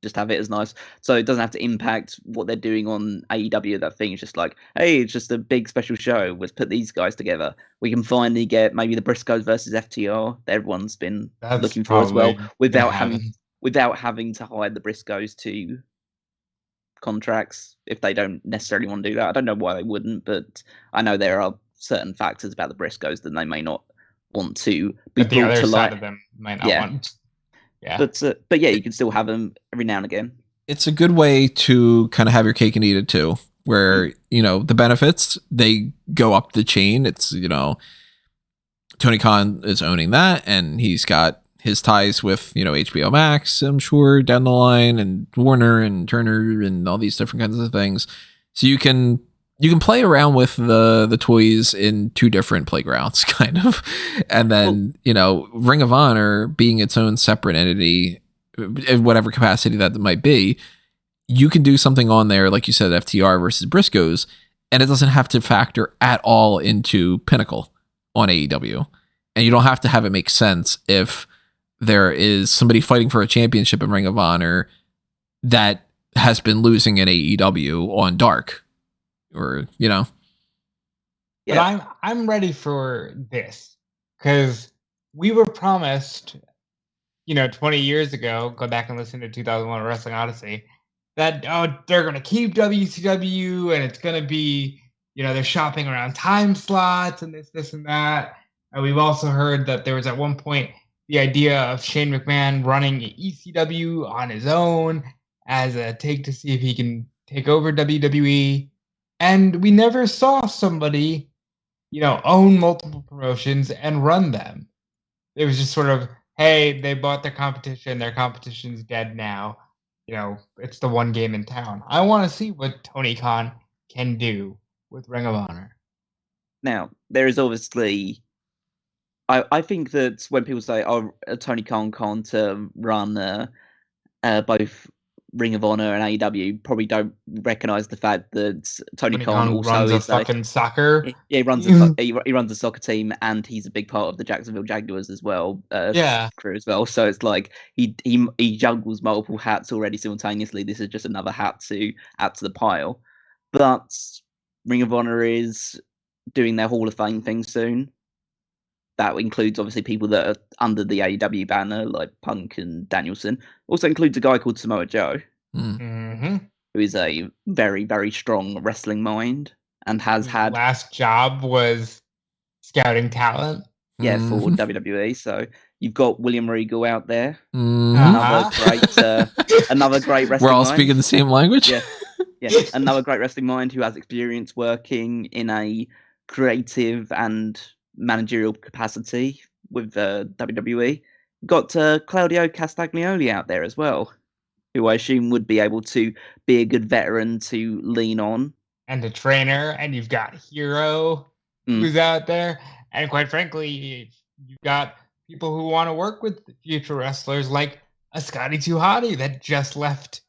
Just have it as nice, so it doesn't have to impact what they're doing on AEW. That thing is just like, hey, it's just a big special show. Let's put these guys together. We can finally get maybe the Briscoes versus FTR that everyone's been looking for as well, without having to hide the Briscoes to contracts if they don't necessarily want to do that. I don't know why they wouldn't, but I know there are certain factors about the Briscoes that they may not want to be brought to light. Of them might not want. Yeah. But yeah, you can still have them every now and again. It's a good way to kind of have your cake and eat it too, where, the benefits, they go up the chain. It's, Tony Khan is owning that, and he's got his ties with, HBO Max, I'm sure, down the line, and Warner and Turner and all these different kinds of things. So you can play around with the toys in 2 different playgrounds, kind of. And then, Ring of Honor being its own separate entity, in whatever capacity that might be, you can do something on there, like you said, FTR versus Briscoes, and it doesn't have to factor at all into Pinnacle on AEW. And you don't have to have it make sense if there is somebody fighting for a championship in Ring of Honor that has been losing in AEW on Dark. Or yeah. But I'm ready for this, because we were promised 20 years ago, go back and listen to 2001 Wrestling Odyssey, that they're going to keep WCW, and it's going to be they're shopping around time slots and this and that. And we've also heard that there was at one point the idea of Shane McMahon running ECW on his own as a take to see if he can take over WWE. And we never saw somebody, own multiple promotions and run them. It was just sort of, hey, they bought their competition's dead now. It's the one game in town. I want to see what Tony Khan can do with Ring of Honor. Now, there is obviously, I think that when people say, Tony Khan can't run both Ring of Honor and AEW, probably don't recognize the fact that Tony Khan also runs a is fucking soccer. Yeah, he runs a soccer team, and he's a big part of the Jacksonville Jaguars as well. Crew as well. So it's like he juggles multiple hats already simultaneously. This is just another hat to add to the pile. But Ring of Honor is doing their Hall of Fame thing soon. That includes obviously people that are under the AEW banner, like Punk and Danielson. Also includes a guy called Samoa Joe, who is a very, very strong wrestling mind and has had... Last job was scouting talent. Yeah, for WWE. So you've got William Regal out there. Mm-hmm. Another great wrestling We're all mind. speaking the same language? Yeah. another great wrestling mind who has experience working in a creative and managerial capacity with WWE. Got Claudio Castagnoli out there as well, who I assume would be able to be a good veteran to lean on. And a trainer, and you've got Hero who's out there. And quite frankly, you've got people who want to work with future wrestlers like a Scotty 2 Hotty that just left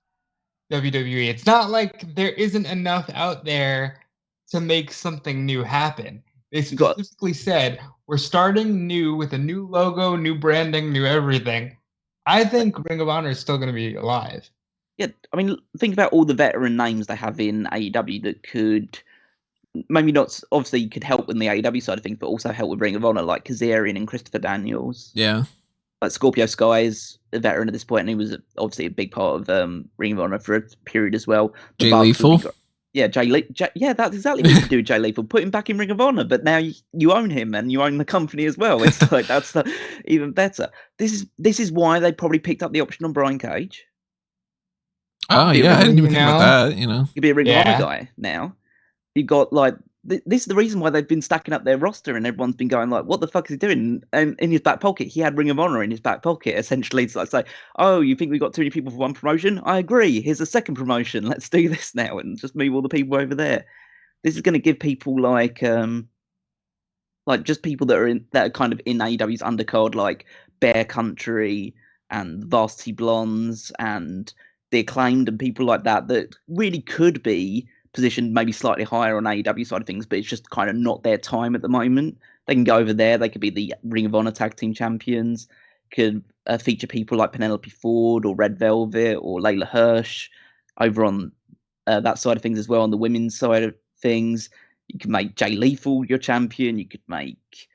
WWE. It's not like there isn't enough out there to make something new happen. They specifically said, we're starting new with a new logo, new branding, new everything. I think Ring of Honor is still going to be alive. Yeah, I mean, think about all the veteran names they have in AEW that could, maybe not, obviously could help in the AEW side of things, but also help with Ring of Honor, like Kazarian and Christopher Daniels. Yeah. Like Scorpio Sky is a veteran at this point, and he was obviously a big part of Ring of Honor for a period as well. Jay Lethal. Yeah, yeah, that's exactly what you could do with Jay Lethal. Put him back in Ring of Honor, but now you own him and you own the company as well. It's like, that's even better. This is why they probably picked up the option on Brian Cage. Oh, yeah, I didn't even think about that, You'd be a Ring of Honor guy now. You got, like, this is the reason why they've been stacking up their roster and everyone's been going, like, what the fuck is he doing? And in his back pocket, he had Ring of Honor in his back pocket, essentially. To like say, oh, you think we got too many people for one promotion? I agree. Here's a second promotion. Let's do this now and just move all the people over there. This is going to give people, like just people that are kind of in AEW's undercard, like Bear Country and Varsity Blondes and The Acclaimed and people like that really could be positioned maybe slightly higher on AEW side of things, but it's just kind of not their time at the moment. They can go over there. They could be the Ring of Honor Tag Team Champions, could feature people like Penelope Ford or Red Velvet or Layla Hirsch over on that side of things as well. On the women's side of things, you could make Jay Lethal your champion. You could make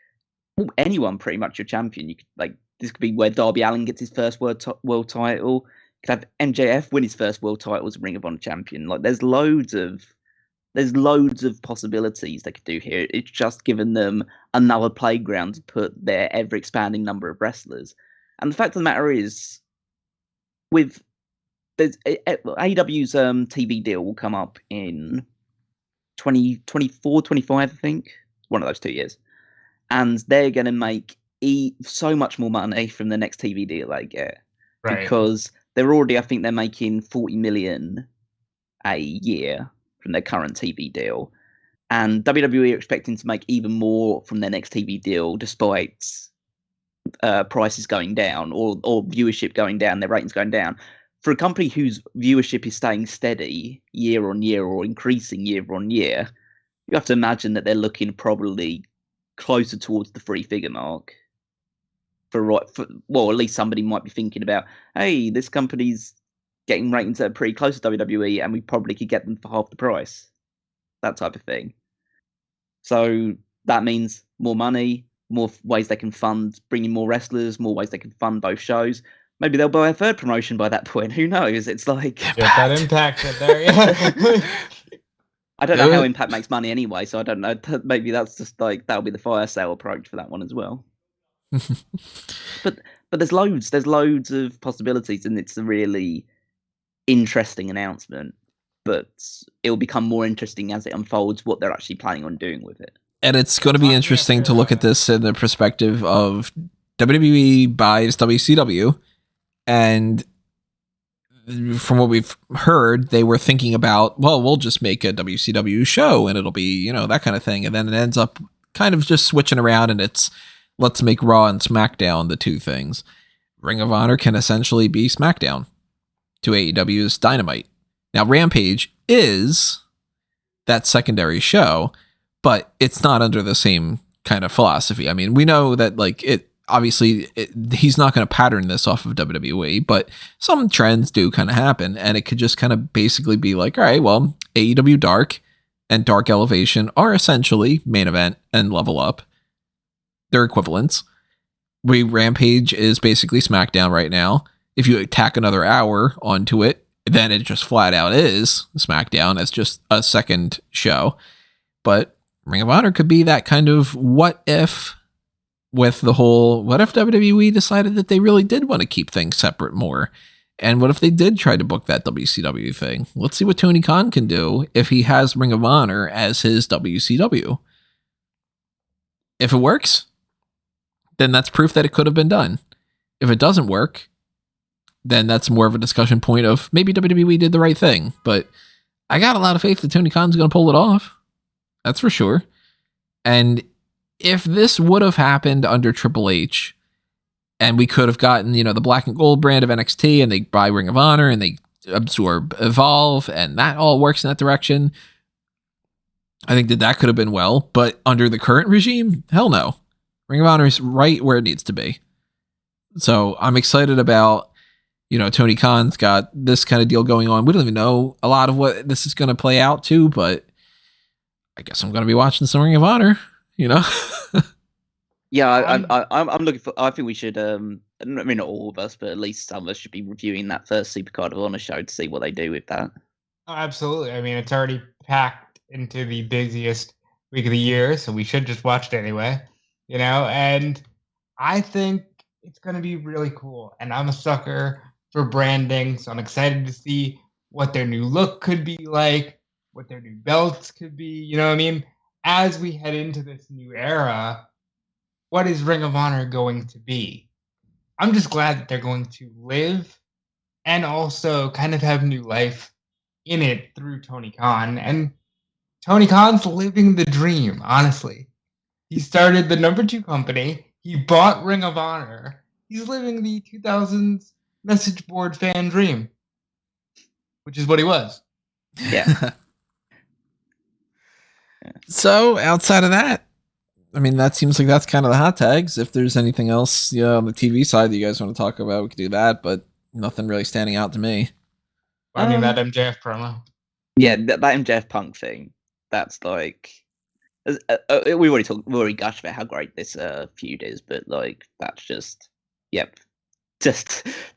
anyone pretty much your champion. You could this could be where Darby Allin gets his first world title. You could have MJF win his first world title as a Ring of Honor champion. Like there's loads of possibilities they could do here. It's just given them another playground to put their ever expanding number of wrestlers. And the fact of the matter is, with AEW's TV deal will come up in 2024, 25, I think, one of those 2 years, and they're going to make so much more money from the next TV deal they get, right? Because they're already, I think they're making $40 million a year from their current TV deal. And WWE are expecting to make even more from their next TV deal, despite prices going down or viewership going down, their ratings going down. For a company whose viewership is staying steady year on year or increasing year on year, you have to imagine that they're looking probably closer towards the 3-figure mark. Well, at least somebody might be thinking about, hey, this company's getting ratings that are pretty close to WWE, and we probably could get them for half the price. That type of thing. So that means more money, more ways they can fund bringing more wrestlers, more ways they can fund both shows. Maybe they'll buy a third promotion by that point. Who knows? It's like get that Impact there. Yeah. I don't know how Impact makes money anyway, so I don't know. Maybe that's just like that'll be the fire sale approach for that one as well. But there's loads of possibilities, and it's a really interesting announcement. But it'll become more interesting as it unfolds what they're actually planning on doing with it. And it's going to be interesting to look at this in the perspective of WWE buys WCW, and from what we've heard, they were thinking about, well, we'll just make a WCW show and it'll be, that kind of thing. And then it ends up kind of just switching around, and it's let's make Raw and SmackDown the two things. Ring of Honor can essentially be SmackDown to AEW's Dynamite. Now, Rampage is that secondary show, but it's not under the same kind of philosophy. I mean, we know that he's not going to pattern this off of WWE, but some trends do kind of happen, and it could just kind of basically be like, all right, well, AEW Dark and Dark Elevation are essentially Main Event and Level Up. They're equivalents. Rampage is basically SmackDown right now. If you tack another hour onto it, then it just flat out is SmackDown as just a second show. But Ring of Honor could be that kind of what if, with the whole, what if WWE decided that they really did want to keep things separate more And what if they did try to book that WCW thing? Let's see what Tony Khan can do if he has Ring of Honor as his WCW. If it works, then that's proof that it could have been done. If it doesn't work, then that's more of a discussion point of maybe WWE did the right thing. But I got a lot of faith that Tony Khan's going to pull it off. That's for sure. And if this would have happened under Triple H, and we could have gotten, the black and gold brand of NXT, and they buy Ring of Honor, and they absorb Evolve, and that all works in that direction, I think that could have been well. But under the current regime, hell no. Ring of Honor is right where it needs to be. So I'm excited about, Tony Khan's got this kind of deal going on. We don't even know a lot of what this is going to play out to, but I guess I'm going to be watching some Ring of Honor, Yeah, I'm looking for. I think we should. I mean, not all of us, but at least some of us should be reviewing that first Supercard of Honor show to see what they do with that. Oh, absolutely. I mean, it's already packed into the busiest week of the year, so we should just watch it anyway. And I think it's going to be really cool. And I'm a sucker for branding, so I'm excited to see what their new look could be like, what their new belts could be. You know what I mean? As we head into this new era, what is Ring of Honor going to be? I'm just glad that they're going to live and also kind of have new life in it through Tony Khan. And Tony Khan's living the dream, honestly. He started the number 2 company. He bought Ring of Honor. He's living the 2000s message board fan dream, which is what he was. Yeah. So outside of that, I mean, that seems like that's kind of the hot tags. If there's anything else, on the TV side that you guys want to talk about, we could do that, but nothing really standing out to me. I mean, that MJF promo. Yeah, that MJF Punk thing. That's like, we already gushed about how great this feud is, but like, that's just,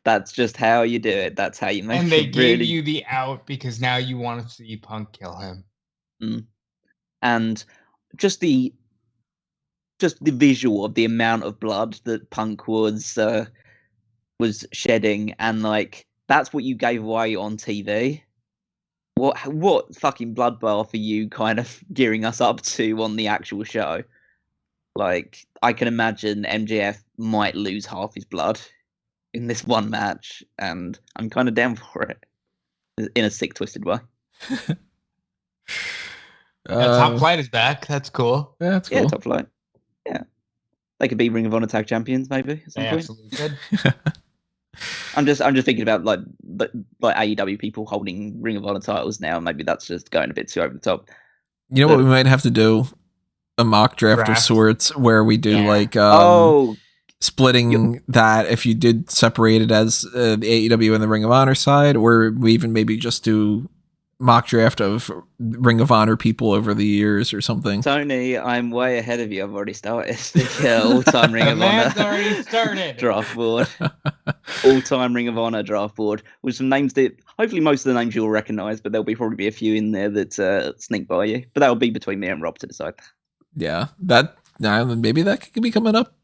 that's just how you do it. That's how you make it. And they gave you the out because now you want to see Punk kill him. And just the visual of the amount of blood that Punk was shedding, and like, that's what you gave away on TV. What fucking bloodbath are you kind of gearing us up to on the actual show? Like, I can imagine MJF might lose half his blood in this one match, and I'm kind of down for it in a sick, twisted way. Top Flight is back. That's cool. Yeah, that's cool. Yeah, Top Flight. Yeah, they could be Ring of Honor Tag Champions, maybe. At some point. Absolutely could. I'm just thinking about like AEW people holding Ring of Honor titles now. Maybe that's just going a bit too over the top. You know what we might have to do? A mock draft of sorts where we do splitting that if you did separate it as the AEW and the Ring of Honor side, or we even maybe just do mock draft of Ring of Honor people over the years or something. Tony, I'm way ahead of you. I've already started the all-time Ring of Honor already started. Draft board. All-time Ring of Honor draft board with some names that hopefully most of the names you'll recognize, but there'll probably be a few in there that sneak by you. But that'll be between me and Rob to decide. Yeah, maybe that could be coming up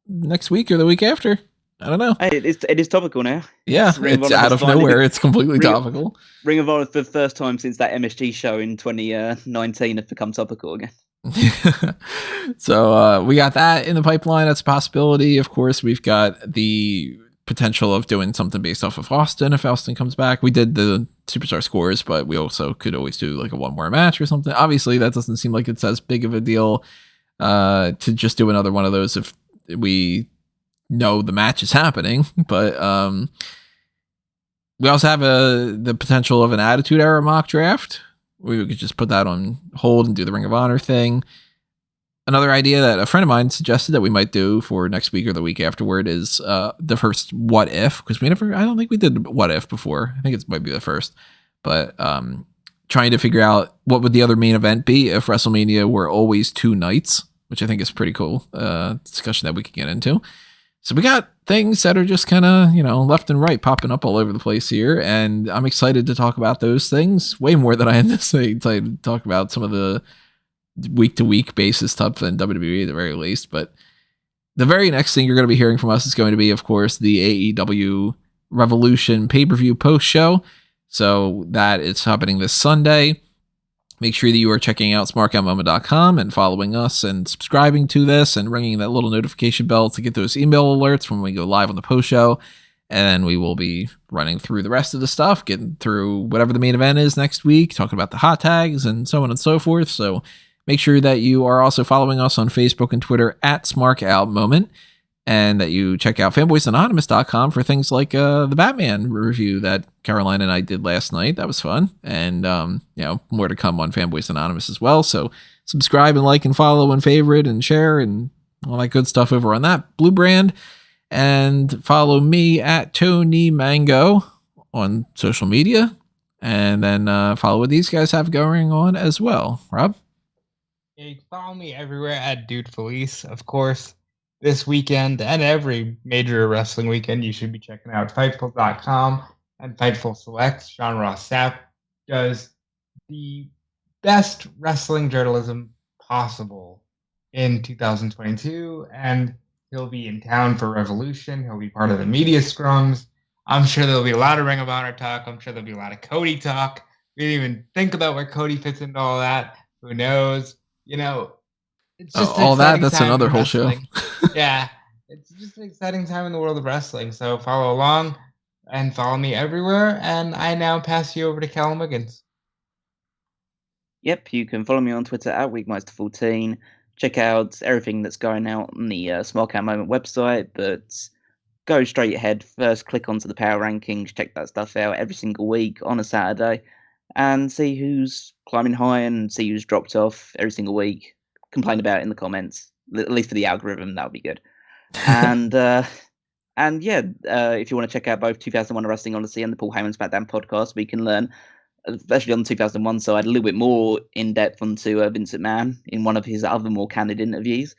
next week or the week after. I don't know. Hey, it is topical now. Yeah, it's out of nowhere. It's completely topical. Ring of Honor for the first time since that MSG show in 2019 have become topical again. So we got that in the pipeline. That's a possibility. Of course, we've got the potential of doing something based off of Austin if Austin comes back. We did the Superstar scores, but we also could always do like a one more match or something. Obviously, that doesn't seem like it's as big of a deal to just do another one of those if we know the match is happening. But we also have the potential of an Attitude Era mock draft. We could just put that on hold and do the Ring of Honor thing. Another idea that a friend of mine suggested that we might do for next week or the week afterward is the first What If, because I don't think we did What If before. I think it might be the first. But trying to figure out what would the other main event be if WrestleMania were always 2 nights, which I think is pretty cool discussion that we could get into. So we got things that are just kind of, left and right popping up all over the place here. And I'm excited to talk about those things way more than I anticipated to talk about some of the week-to-week basis stuff in WWE at the very least. But the very next thing you're going to be hearing from us is going to be, of course, the AEW Revolution pay-per-view post-show. So that is happening this Sunday. Make sure that you are checking out smarkoutmoment.com and following us and subscribing to this and ringing that little notification bell to get those email alerts when we go live on the post show. And then we will be running through the rest of the stuff, getting through whatever the main event is next week, talking about the hot tags and so on and so forth. So make sure that you are also following us on Facebook and Twitter at smarkoutmoment, and that you check out fanboysanonymous.com for things like the Batman review that Caroline and I did last night. That was fun. And, more to come on Fanboys Anonymous as well. So subscribe and like and follow and favorite and share and all that good stuff over on that Blue Brand. And follow me at Tony Mango on social media. And then follow what these guys have going on as well. Rob? Yeah, you can follow me everywhere at Dude Felice, of course. This weekend and every major wrestling weekend, you should be checking out Fightful.com and Fightful Selects. Sean Ross Sapp does the best wrestling journalism possible in 2022, and he'll be in town for Revolution. He'll be part of the media scrums. I'm sure there'll be a lot of Ring of Honor talk. I'm sure there'll be a lot of Cody talk. We didn't even think about where Cody fits into all that. Who knows? It's just all that. That's another whole show. Yeah, it's just an exciting time in the world of wrestling. So follow along and follow me everywhere. And I now pass you over to Callum Wiggins. Yep, you can follow me on Twitter at Weekmeister14. Check out everything that's going out on the Smark Out Moment website. But go straight ahead. First, click onto the power rankings. Check that stuff out every single week on a Saturday, and see who's climbing high and see who's dropped off every single week. Complain about it in the comments, at least for the algorithm. That would be good. And if you want to check out both 2001 Wrestling Odyssey and the Paul Heyman SmackDown podcast, we can learn, especially on the 2001 side, a little bit more in depth onto Vince McMahon in one of his other more candid interviews.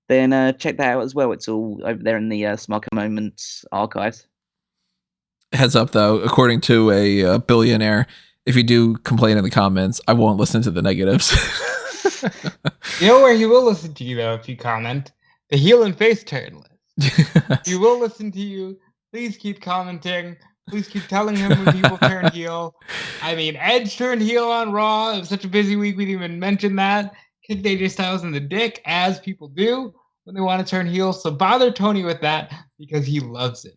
Then check that out as well. It's all over there in the Smarker Moments archives. Heads up, though, according to a billionaire, if you do complain in the comments, I won't listen to the negatives. You know where he will listen to you, though, if you comment? The heel and face turn list. He will listen to you. Please keep commenting. Please keep telling him when people turn heel. I mean, Edge turned heel on Raw. It was such a busy week, we didn't even mention that. Kicked AJ Styles in the dick, as people do when they want to turn heel. So bother Tony with that, because he loves it.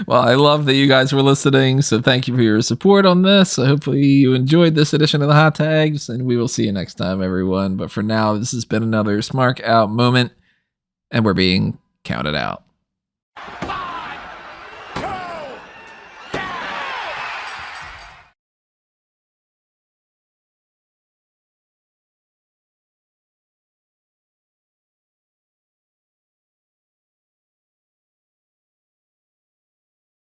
Well, I love that you guys were listening, so thank you for your support on this. Hopefully you enjoyed this edition of the Hot Tags, and we will see you next time, everyone. But for now, this has been another Smark Out moment, and we're being counted out.